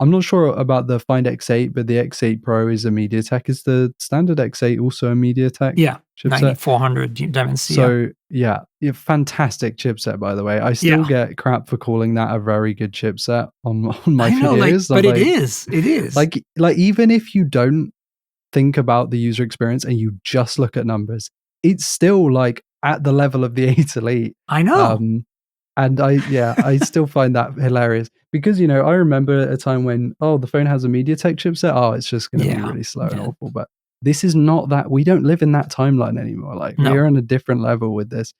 I'm not sure about the Find X8, but the X8 Pro is a MediaTek. Is the standard X8 also a MediaTek?
Yeah,
chipset?
9400 Dimensity.
So yeah, fantastic chipset, by the way. I still get crap for calling that a very good chipset on my videos.
But it is.
Like even if you don't think about the user experience and you just look at numbers, it's still like at the level of the 8 Elite.
I know.
And I still find that hilarious because, I remember a time when, the phone has a MediaTek chipset. Oh, it's just going to be really slow and awful. But this is not that. We don't live in that timeline anymore. Like we're on a different level with this.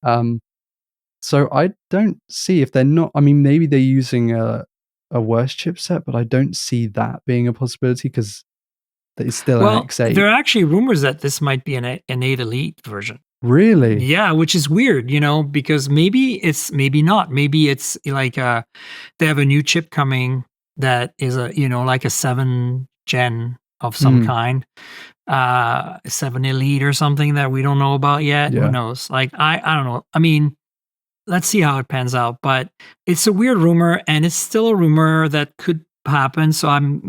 So I don't see if they're not, I mean, maybe they're using a worse chipset, but I don't see that being a possibility because it's still an X8.
There are actually rumors that this might be an 8 Elite version.
Really?
Yeah, which is weird, because maybe not. Maybe it's like they have a new chip coming that is like a 7 gen of some kind, 7 Elite or something that we don't know about yet. Who knows? Like I don't know. I mean, let's see how it pans out. But it's a weird rumor, and it's still a rumor that could happen. So I'm,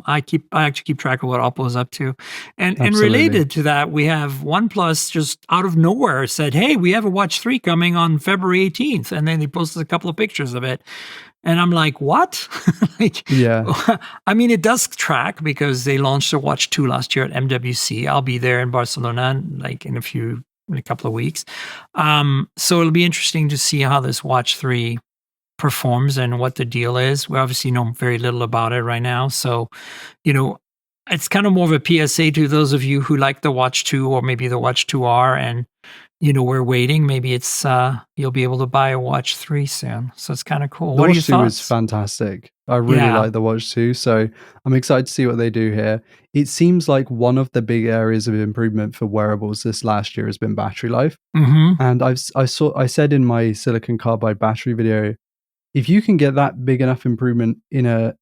I actually keep track of what Oppo is up to. And related to that, we have OnePlus just out of nowhere said, hey, we have a Watch 3 coming on February 18th. And then they posted a couple of pictures of it. And I'm like, what? I mean, it does track because they launched a Watch 2 last year at MWC. I'll be there in Barcelona in a couple of weeks. So it'll be interesting to see how this Watch 3 performs and what the deal is. We obviously know very little about it right now. So, it's kind of more of a PSA to those of you who like the Watch 2 or maybe the Watch 2R and we're waiting. Maybe it's you'll be able to buy a Watch 3 soon. So it's kind of cool.
The
What are your
Watch 2 is
thoughts?
fantastic. I really
Yeah.
like the Watch 2, so I'm excited to see what they do here. It seems like one of the big areas of improvement for wearables this last year has been battery life.
Mm-hmm.
And I said in my silicon carbide battery video, if you can get that big enough improvement in a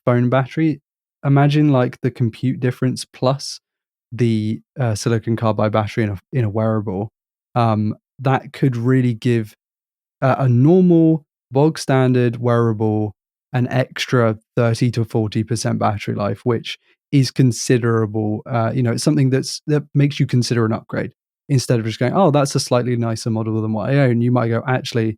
phone battery, imagine like the compute difference plus the silicon carbide battery in a wearable. That could really give a normal bog standard wearable an extra 30 to 40% battery life, which is considerable. It's something that makes you consider an upgrade instead of just going, oh, that's a slightly nicer model than what I own. You might go, actually,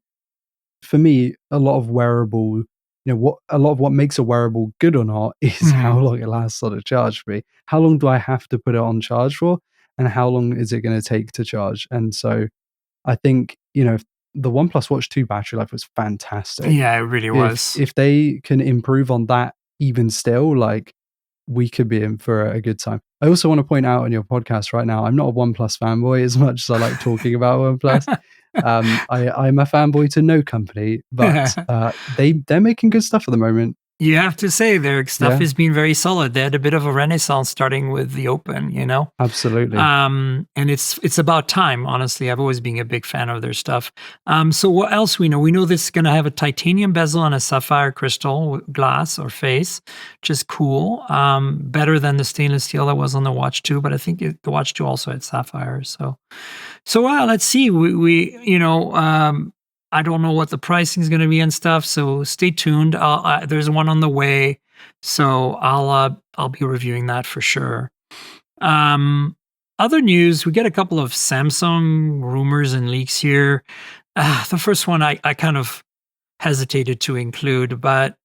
for me, a lot of what makes a wearable good or not is
Mm-hmm.
how long it lasts on a charge for me. How long do I have to put it on charge for? And how long is it going to take to charge? And so I think, the OnePlus Watch 2 battery life was fantastic.
Yeah, it really
If
was.
if they can improve on that even still, like, we could be in for a good time. I also want to point out on your podcast right now, I'm not a OnePlus fanboy as much as I like talking about OnePlus. I'm a fanboy to no company, but they're making good stuff at the moment.
You have to say their stuff
Yeah,
has been very solid. They had a bit of a renaissance starting with the Open.
absolutely.
And it's about time, honestly. I've always been a big fan of their stuff. So what else we know? We know this is going to have a titanium bezel and a sapphire crystal glass or face, which is cool. Better than the stainless steel that was on the Watch 2, but I think the Watch 2 also had sapphire. So let's see. I don't know what the pricing is going to be and stuff. So stay tuned. There's one on the way, so I'll be reviewing that for sure. Other news, we get a couple of Samsung rumors and leaks here. The first one I kind of hesitated to include, but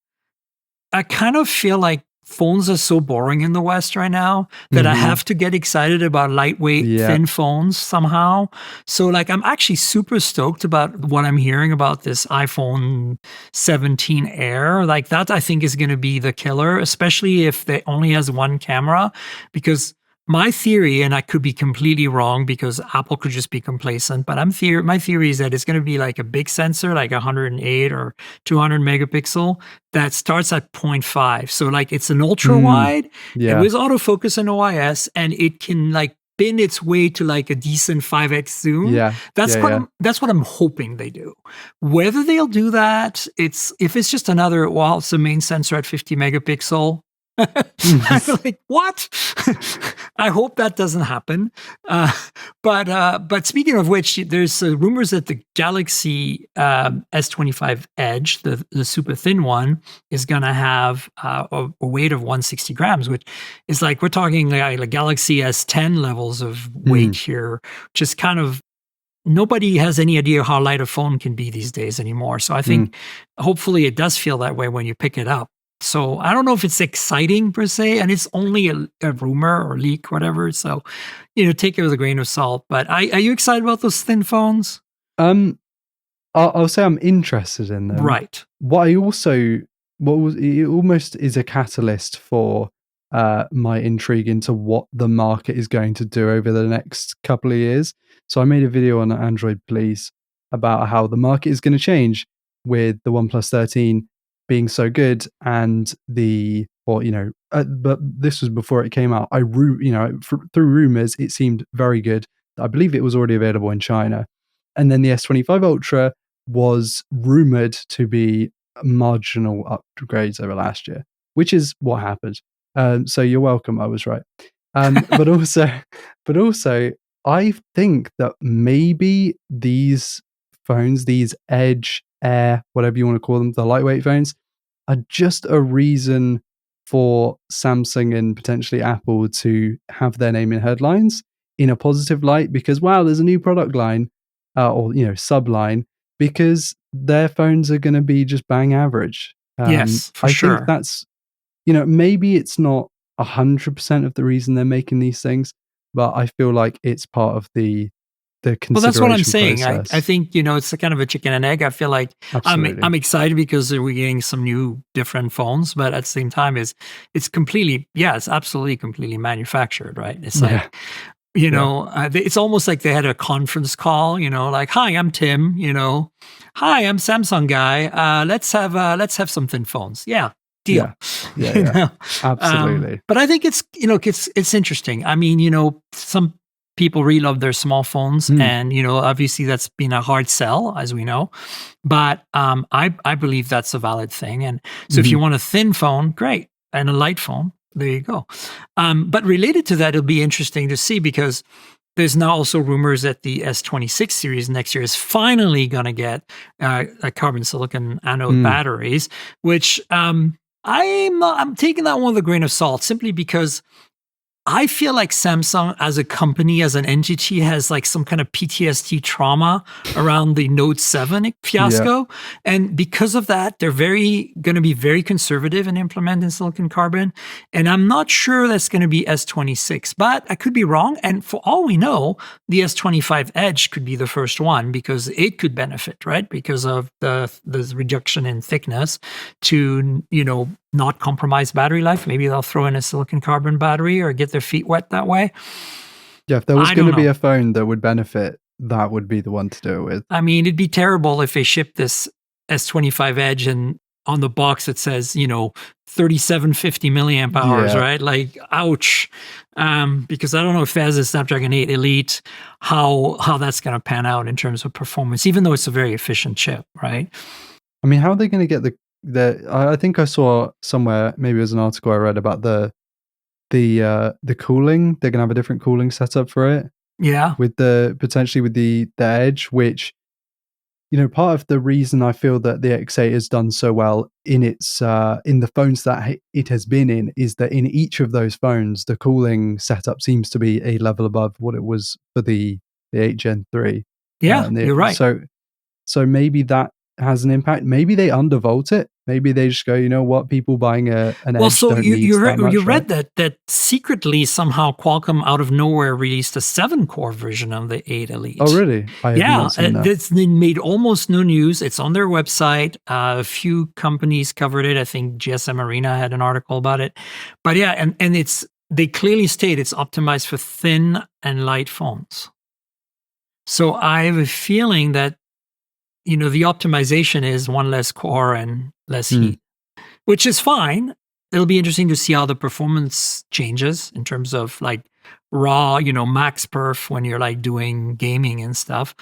I kind of feel like phones are so boring in the West right now that I have to get excited about lightweight,
Yeah.
thin phones somehow. So, like, I'm actually super stoked about what I'm hearing about this iPhone 17 Air. Like, that I think is going to be the killer, especially if it only has one camera, because my theory, and I could be completely wrong because Apple could just be complacent, but my theory is that it's going to be like a big sensor, like 108 or 200 megapixel, that starts at 0.5. So like it's an ultra wide
Yeah.
with autofocus and OIS, and it can like bend its way to like a decent 5x zoom.
Yeah.
That's
yeah.
that's what I'm hoping they do. Whether they'll do that, if it's just another, it's the main sensor at 50 megapixel. I'm like, what? I hope that doesn't happen. But speaking of which, there's rumors that the Galaxy S25 Edge, the super thin one, is going to have a weight of 160 grams, which is like, we're talking like Galaxy S10 levels of weight here, which is kind of, nobody has any idea how light a phone can be these days anymore. So I think hopefully it does feel that way when you pick it up. So I don't know if it's exciting per se, and it's only a rumor or leak, whatever. So, take it with a grain of salt. But are you excited about those thin phones?
I'll say I'm interested in them.
Right.
It almost is a catalyst for my intrigue into what the market is going to do over the next couple of years. So I made a video on Android Police about how the market is going to change with the OnePlus 13 being so good, and but this was before it came out. Through rumors, it seemed very good. I believe it was already available in China, and then the S25 Ultra was rumored to be marginal upgrades over last year, which is what happened. So you're welcome. I was right. But also, I think that maybe these phones, these Edge, Air, whatever you want to call them, the lightweight phones, are just a reason for Samsung and potentially Apple to have their name in headlines in a positive light, because wow, there's a new product line or subline, because their phones are going to be just bang average.
Yes, for
I
sure.
think that's maybe it's not 100% of the reason they're making these things, but I feel like it's part of the consideration.
Well, that's what I'm saying.
Process.
I think it's a kind of a chicken and egg. I feel like I'm excited because we're getting some new different phones, but at the same time, it's absolutely completely manufactured, right? It's like You know, it's almost like they had a conference call, you know, like, hi, I'm Tim, you know, hi, I'm Samsung guy. Let's have some thin phones. Yeah. Deal.
Yeah. Absolutely.
But I think it's, you know, it's interesting. I mean, you know, some people really love their small phones, and you know, obviously that's been a hard sell, as we know. But I believe that's a valid thing. And so if you want a thin phone, great, and a light phone, there you go. But related to that, it'll be interesting to see, because there's now also rumors that the S26 series next year is finally going to get a carbon silicon anode batteries, which I'm taking that one with a grain of salt, simply because I feel like Samsung as a company, as an entity, has like some kind of PTSD trauma around the Note 7 fiasco. And because of that, they're going to be very conservative in implementing silicon carbon. And I'm not sure that's going to be S26, but I could be wrong. And for all we know, the S25 Edge could be the first one, because it could benefit, right? Because of the reduction in thickness to, you know, not compromise battery life. Maybe they'll throw in a silicon carbon battery or get their feet wet that way.
Yeah, if there was going to be a phone that would benefit, that would be the one to do it with.
I mean, it'd be terrible if they shipped this S25 Edge and on the box it says, you know, 3750 milliamp hours, right? Like, ouch. Because I don't know if it has a Snapdragon 8 Elite, how that's going to pan out in terms of performance, even though it's a very efficient chip, right?
I mean, how are they going to get I think I saw somewhere, maybe it was an article I read about the cooling. They're gonna have a different cooling setup for it.
Yeah.
With potentially with the Edge, which, you know, part of the reason I feel that the X8 has done so well in its in the phones that it has been in, is that in each of those phones, the cooling setup seems to be a level above what it was for the 8 Gen 3.
Yeah, you're right.
So maybe that has an impact. Maybe they undervolt it. Maybe they just go, you know what, people buying an Edge don't need that much,
you read that secretly somehow Qualcomm out of nowhere released a 7-core version of the 8 Elite.
Oh, really? I have not seen that.
It's made almost no news. It's on their website. A few companies covered it. I think GSM Arena had an article about it. But yeah, and they clearly state it's optimized for thin and light phones. So I have a feeling that, you know, the optimization is one less core and less heat, which is fine. It'll be interesting to see how the performance changes in terms of like raw, you know, max perf when you're like doing gaming and stuff.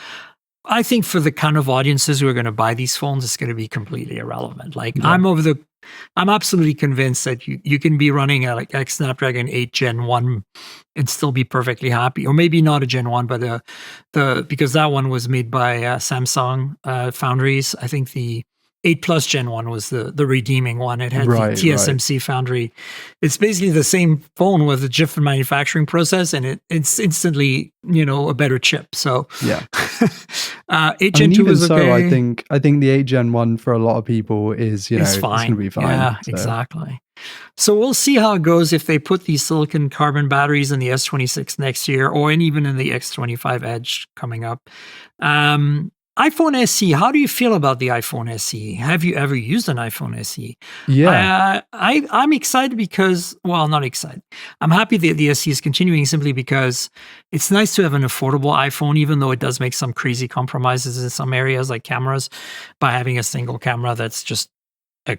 I think for the kind of audiences who are going to buy these phones, it's going to be completely irrelevant. Like, I'm absolutely convinced that you can be running a Snapdragon 8 Gen 1 and still be perfectly happy, or maybe not a Gen 1, but because that one was made by Samsung foundries. I think the 8 Plus Gen 1 was the redeeming one. It had the TSMC foundry. It's basically the same phone with a different manufacturing process, and it's instantly, you know, a better chip. So
yeah.
8 Gen 2 is okay.
I think the 8 Gen 1 for a lot of people is, you know, it's going to be fine.
Yeah, so. Exactly. So we'll see how it goes if they put these silicon carbon batteries in the S26 next year, or even in the X25 Edge coming up. iPhone SE, how do you feel about the iPhone SE? Have you ever used an iPhone SE?
Yeah.
I'm excited because, well, not excited. I'm happy that the SE is continuing, simply because it's nice to have an affordable iPhone, even though it does make some crazy compromises in some areas like cameras, by having a single camera that's just a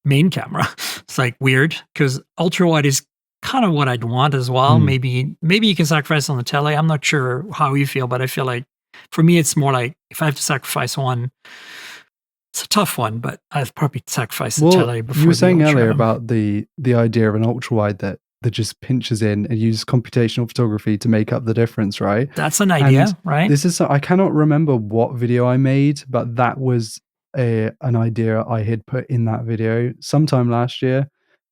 main camera. It's like weird, because ultra wide is kind of what I'd want as well. Maybe you can sacrifice on the tele. I'm not sure how you feel, but I feel like for me, it's more like if I have to sacrifice one, it's a tough one, but I'd probably sacrifice the tele before.
You were saying earlier about the idea of an ultra wide that just pinches in and uses computational photography to make up the difference, right?
That's an idea, right?
This is, I cannot remember what video I made, but that was an idea I had put in that video sometime last year,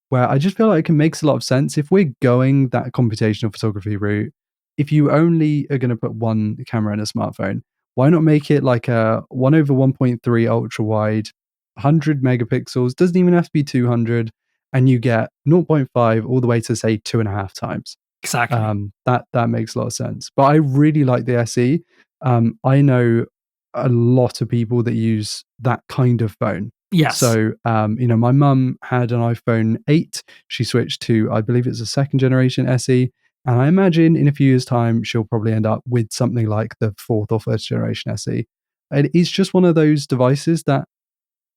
where I just feel like it makes a lot of sense. If we're going that computational photography route, if you only are going to put one camera in a smartphone, why not make it like a 1/1.3 ultra wide, 100 megapixels, doesn't even have to be 200, and you get 0.5 all the way to, say, 2.5 times.
Exactly.
That makes a lot of sense. But I really like the SE. I know a lot of people that use that kind of phone.
Yes.
So, you know, my mum had an iPhone 8. She switched to, I believe it's a second generation SE. And I imagine in a few years' time, she'll probably end up with something like the 4th or 1st generation SE. And it's just one of those devices that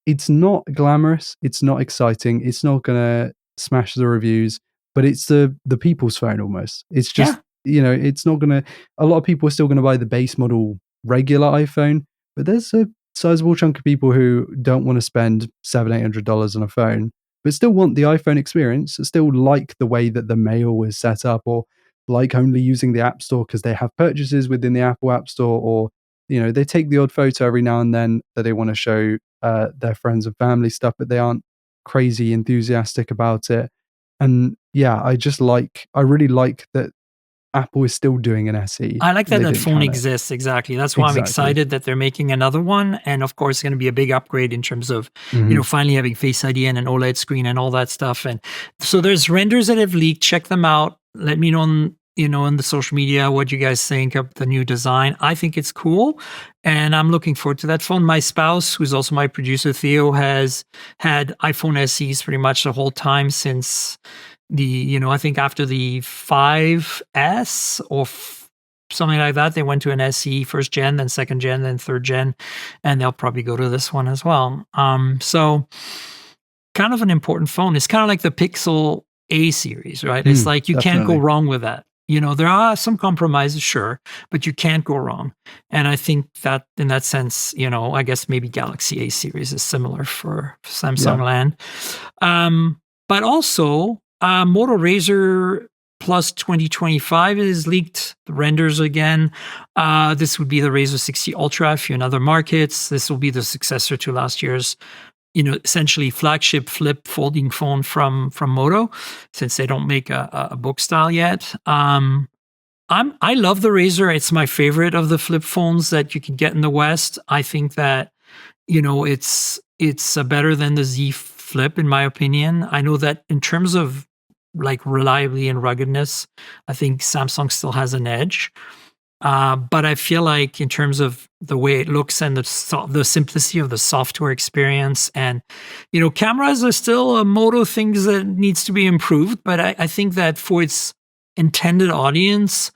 it's not glamorous, it's not exciting, it's not gonna smash the reviews, but it's the people's phone almost. It's just, it's not gonna. A lot of people are still gonna buy the base model regular iPhone, but there's a sizable chunk of people who don't want to spend $700-800 on a phone, but still want the iPhone experience, still like the way that the mail is set up, or like only using the App Store because they have purchases within the Apple App Store, or they take the odd photo every now and then that they want to show their friends and family stuff, but they aren't crazy enthusiastic about it. And yeah, I really like that Apple is still doing an SE.
I like that
They
that
didn't
phone
can it.
exists. Exactly. That's why I'm
Exactly.
excited that they're making another one. And of course, it's going to be a big upgrade in terms of,
Mhm.
finally having Face ID and an OLED screen and all that stuff. And so there's renders that have leaked. Check them out. Let me know on, in the social media what you guys think of the new design. I think it's cool. And I'm looking forward to that phone. My spouse, who's also my producer, Theo, has had iPhone SEs pretty much the whole time since I think after the 5S or something like that, they went to an SE first gen, then second gen, then third gen, and they'll probably go to this one as well. So kind of an important phone. It's kind of like the Pixel A series, right? It's like you can't go
Definitely.
wrong with that. There are some compromises, sure, but you can't go wrong. And I think that in that sense, I guess maybe Galaxy A series is similar for Samsung
Yeah.
land. But also, Moto Razr Plus 2025 is leaked. The renders again. This would be the Razr 60 Ultra if you're in other markets. This will be the successor to last year's, essentially flagship flip folding phone from Moto, since they don't make a book style yet. I love the Razr. It's my favorite of the flip phones that you can get in the West. I think that it's better than the Z Flip in my opinion. I know that in terms of like reliability and ruggedness, I think Samsung still has an edge. But I feel like in terms of the way it looks and the simplicity of the software experience, and cameras are still a Moto things that needs to be improved. But I think that for its intended audience,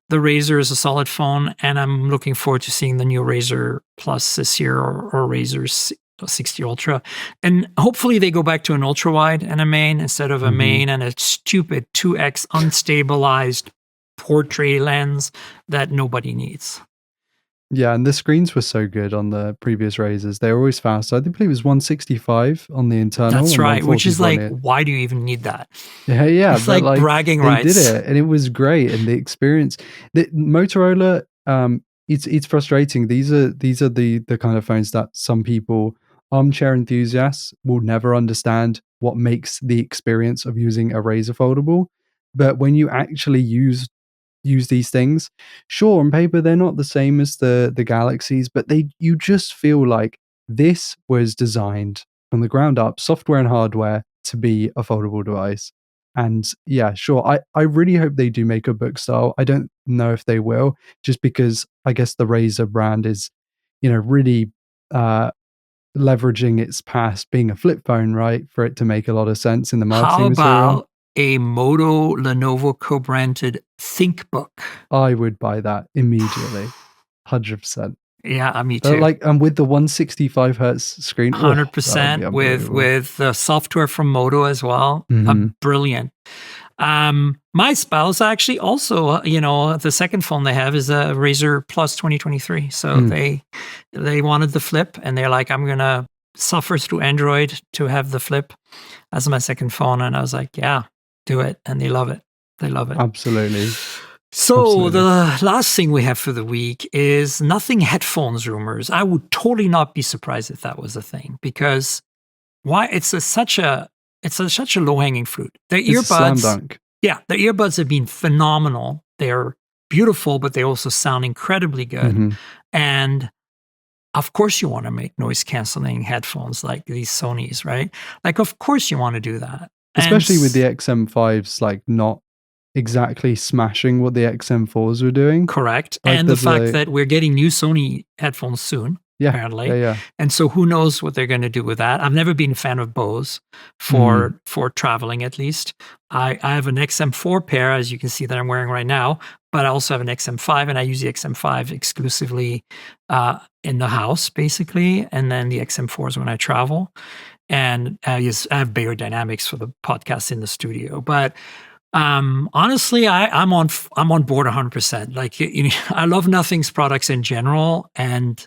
the Razr is a solid phone, and I'm looking forward to seeing the new Razr Plus this year, or Razr 60 Ultra. And hopefully they go back to an ultra wide and a main instead of a main and a stupid 2x unstabilized portrait lens that nobody needs.
Yeah, and the screens were so good on the previous Razrs. They were always fast. I believe it was 165 on the internal.
That's
and
right, which is
144
like, why do you even need that?
Yeah,
It's like bragging
they
rights.
did it, and it was great. And the experience, the Motorola, it's frustrating. These are the kind of phones that some people, armchair enthusiasts, will never understand what makes the experience of using a Razr foldable. But when you actually use these things, sure, on paper they're not the same as the Galaxies, but you just feel like this was designed from the ground up, software and hardware, to be a foldable device. And yeah, sure, I really hope they do make a book style. I don't know if they will, just because I guess the Razr brand is, really leveraging its past being a flip phone, right, for it to make a lot of sense in the marketing
How
material.
about a Moto Lenovo co-branded ThinkBook?
I would buy that immediately. 100%.
Yeah, me too.
With the 165 hertz screen,
100% with the software from Moto as well. Brilliant. My spouse actually also, the second phone they have is a Razr Plus 2023. So they wanted the flip, and they're like, I'm gonna suffer through Android to have the flip as my second phone. And I was like, yeah, do it. And they love it. They love it.
Absolutely.
So the last thing we have for the week is nothing headphones rumors. I would totally not be surprised if that was a thing, because why? It's such a low hanging fruit. The earbuds,
slam dunk.
Yeah, the earbuds have been phenomenal. They're beautiful, but they also sound incredibly good. And of course, you want to make noise canceling headphones like these Sonys, right? Like, of course, you want to do that,
especially with the XM5s, like not exactly smashing what the XM4s were doing.
Correct. Like, and the fact that we're getting new Sony headphones soon.
Yeah.
apparently.
Yeah.
And so who knows what they're going to do with that. I've never been a fan of Bose for traveling, at least. I have an XM4 pair, as you can see, that I'm wearing right now, but I also have an XM5, and I use the XM5 exclusively in the house, basically, and then the XM4s when I travel. And I have bigger dynamics for the podcast in the studio. But honestly, I'm on board 100%. Like, I love Nothing's products in general, and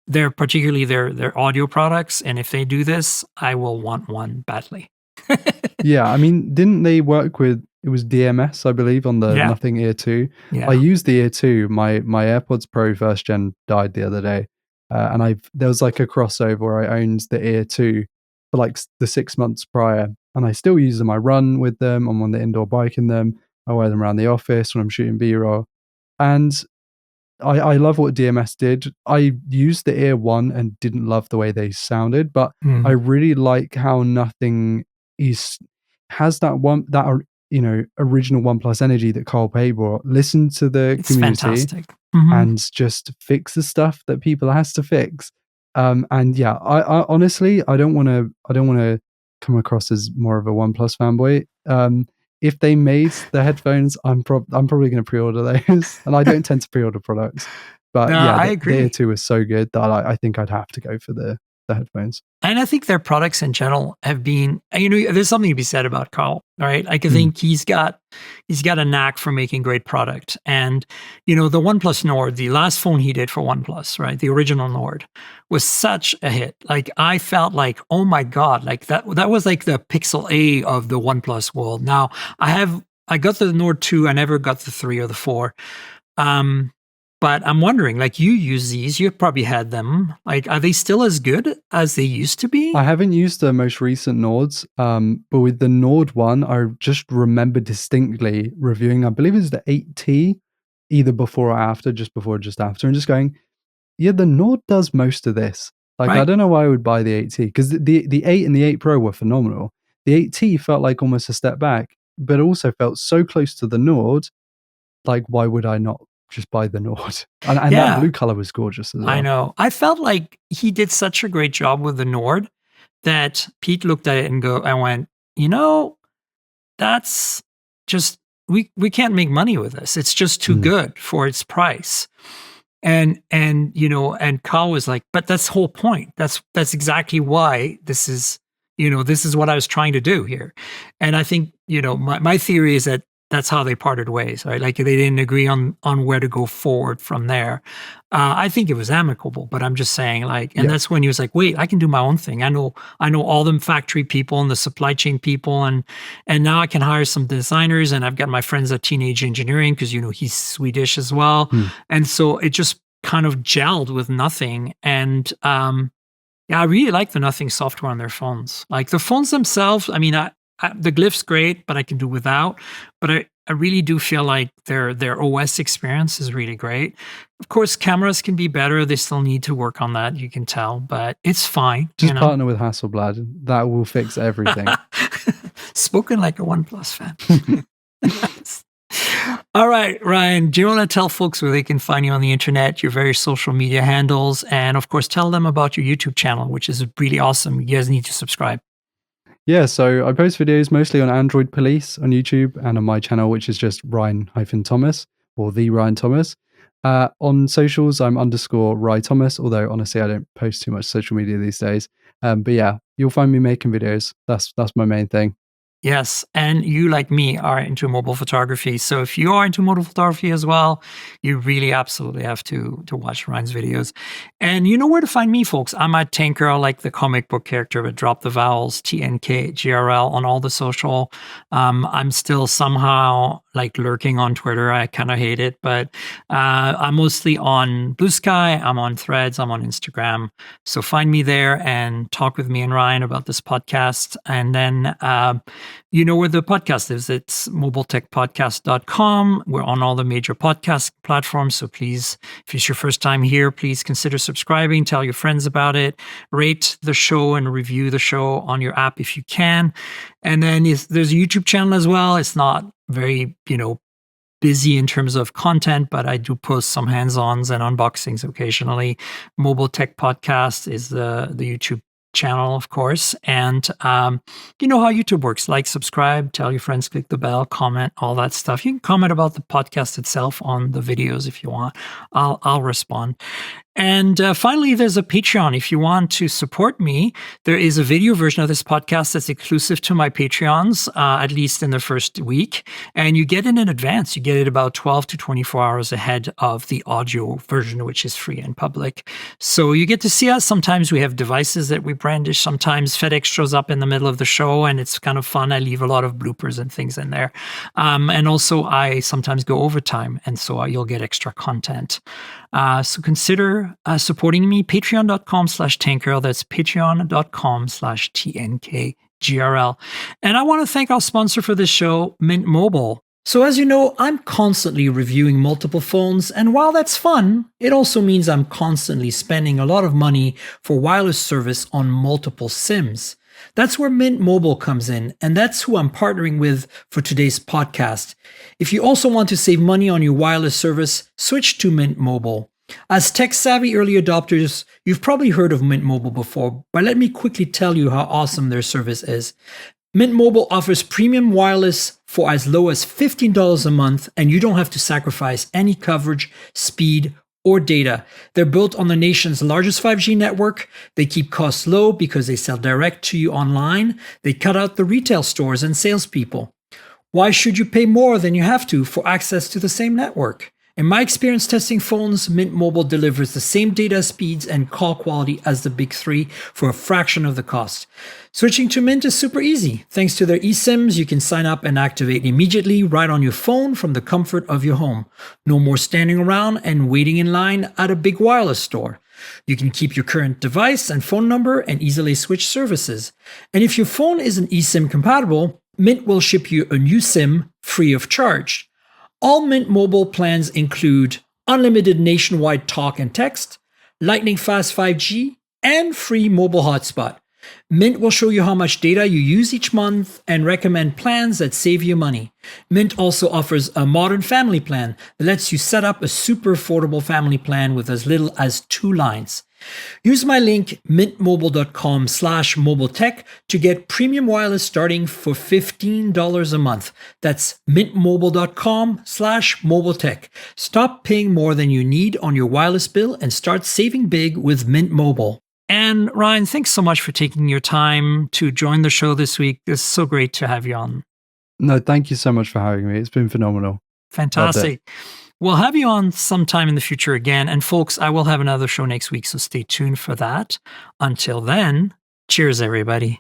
they're particularly their audio products. And if they do this, I will want one badly.
Yeah, I mean, didn't they work with, it was DMS, I believe, on the
Yeah.
Nothing Ear 2?
Yeah.
I used the Ear 2. My AirPods Pro first gen died the other day. And there was like a crossover where I owned the Ear 2 for like the 6 months prior. And I still use them. I run with them. I'm on the indoor bike in them. I wear them around the office when I'm shooting B-roll. And I love what DMS did. I used the Ear 1 and didn't love the way they sounded, but I really like how Nothing has that original OnePlus energy that Carl Pei brought. Listen to the community,
fantastic.
and just fix the stuff that people has to fix. And yeah, I honestly, I don't want to come across as more of a OnePlus fanboy. If they made the headphones, I'm probably going to pre-order those, and I don't tend to pre-order products. But
No,
yeah,
I
the
agree.
Ear 2 was so good that I think I'd have to go for the headphones.
And I think their products in general have been, there's something to be said about Carl, right? Like, I think he's got a knack for making great product. And, the OnePlus Nord, the last phone he did for OnePlus, right? The original Nord was such a hit. Like, I felt like, oh my God, like that was like the Pixel A of the OnePlus world. Now I got the Nord 2. I never got the 3 or the 4. But I'm wondering, like, you use these, you've probably had them. Like, are they still as good as they used to be?
I haven't used the most recent Nords, but with the Nord one, I just remember distinctly reviewing, I believe it's the 8T, either before or after, just before or just after, and just going, yeah, the Nord does most of this. Like,
Right.
I don't know why I would buy the 8T, because the 8 and the 8 Pro were phenomenal. The 8T felt like almost a step back, but also felt so close to the Nord. Like, why would I not just buy the Nord? And that blue color was gorgeous as well.
I know. I felt like he did such a great job with the Nord that Pete looked at it and went, that's just, we can't make money with this. It's just too good for its price. And Carl was like, but that's the whole point. That's exactly why this is what I was trying to do here. And I think, my theory is that that's how they parted ways, right? Like, they didn't agree on where to go forward from there. I think it was amicable, but I'm just saying, like, and that's when he was like, wait, I can do my own thing. I know all them factory people and the supply chain people, and now I can hire some designers, and I've got my friends at Teenage Engineering, because he's Swedish as well. And so it just kind of gelled with Nothing. And I really like the Nothing software on their phones. Like, the phones themselves, I mean, the glyph's great, but I can do without. But I really do feel like their OS experience is really great. Of course, cameras can be better. They still need to work on that, you can tell, but it's fine.
Just partner with Hasselblad. That will fix everything.
Spoken like a OnePlus fan. All right, Ryan, do you want to tell folks where they can find you on the internet, your various social media handles, and of course, tell them about your YouTube channel, which is really awesome. You guys need to subscribe.
Yeah, so I post videos mostly on Android Police on YouTube and on my channel, which is just Ryan-Thomas or the Ryan Thomas. On socials, I'm _Ryan Thomas, although honestly, I don't post too much social media these days. But yeah, you'll find me making videos. That's my main thing.
Yes, and you, like me, are into mobile photography. So if you are into mobile photography as well, you really absolutely have to watch Ryan's videos. And you know where to find me, folks. I'm at Tanker, like the comic book character, but drop the vowels, TNKGRL on all the social. I'm still somehow like lurking on Twitter. I kind of hate it, but I'm mostly on Blue Sky. I'm on Threads. I'm on Instagram. So find me there and talk with me and Ryan about this podcast. And then you know where the podcast is. It's mobiletechpodcast.com. We're on all the major podcast platforms. So please, if it's your first time here, please consider subscribing. Tell your friends about it. Rate the show and review the show on your app if you can. And then there's a YouTube channel as well. It's not very, busy in terms of content, but I do post some hands-ons and unboxings occasionally. Mobile Tech Podcast is the YouTube channel, of course. And you know how YouTube works. Like, subscribe, tell your friends, click the bell, comment, all that stuff. You can comment about the podcast itself on the videos if you want. I'll respond. And finally, there's a Patreon. If you want to support me, there is a video version of this podcast that's exclusive to my Patreons, at least in the first week. And you get it in advance. You get it about 12 to 24 hours ahead of the audio version, which is free and public. So you get to see us. Sometimes we have devices that we brandish. Sometimes FedEx shows up in the middle of the show, and it's kind of fun. I leave a lot of bloopers and things in there. And also, I sometimes go overtime, and so you'll get extra content. So consider supporting me, patreon.com/tankerl. That's patreon.com/TNKGRL. And I want to thank our sponsor for this show, Mint Mobile. So as you know, I'm constantly reviewing multiple phones, and while that's fun, it also means I'm constantly spending a lot of money for wireless service on multiple SIMs. That's where Mint Mobile comes in, and that's who I'm partnering with for today's podcast. If you also want to save money on your wireless service, switch to Mint Mobile. As tech-savvy early adopters, you've probably heard of Mint Mobile before, but let me quickly tell you how awesome their service is. Mint Mobile offers premium wireless for as low as $15 a month, and you don't have to sacrifice any coverage, speed, or data. They're built on the nation's largest 5G network. They keep costs low because they sell direct to you online. They cut out the retail stores and salespeople. Why should you pay more than you have to for access to the same network? In my experience testing phones, Mint Mobile delivers the same data speeds and call quality as the big three for a fraction of the cost. Switching to Mint is super easy. Thanks to their eSIMs, you can sign up and activate immediately right on your phone from the comfort of your home. No more standing around and waiting in line at a big wireless store. You can keep your current device and phone number and easily switch services. And if your phone isn't eSIM compatible, Mint will ship you a new SIM free of charge. All Mint Mobile plans include unlimited nationwide talk and text, lightning fast 5G, and free mobile hotspot. Mint will show you how much data you use each month and recommend plans that save you money. Mint also offers a modern family plan that lets you set up a super affordable family plan with as little as 2 lines. Use my link mintmobile.com/mobiletech to get premium wireless starting for $15 a month. That's mintmobile.com/mobiletech. Stop paying more than you need on your wireless bill and start saving big with Mint Mobile. And Ryan, thanks so much for taking your time to join the show this week. It's so great to have you on.
No, thank you so much for having me. It's been phenomenal.
Fantastic. We'll have you on sometime in the future again. And folks, I will have another show next week, so stay tuned for that. Until then, cheers, everybody.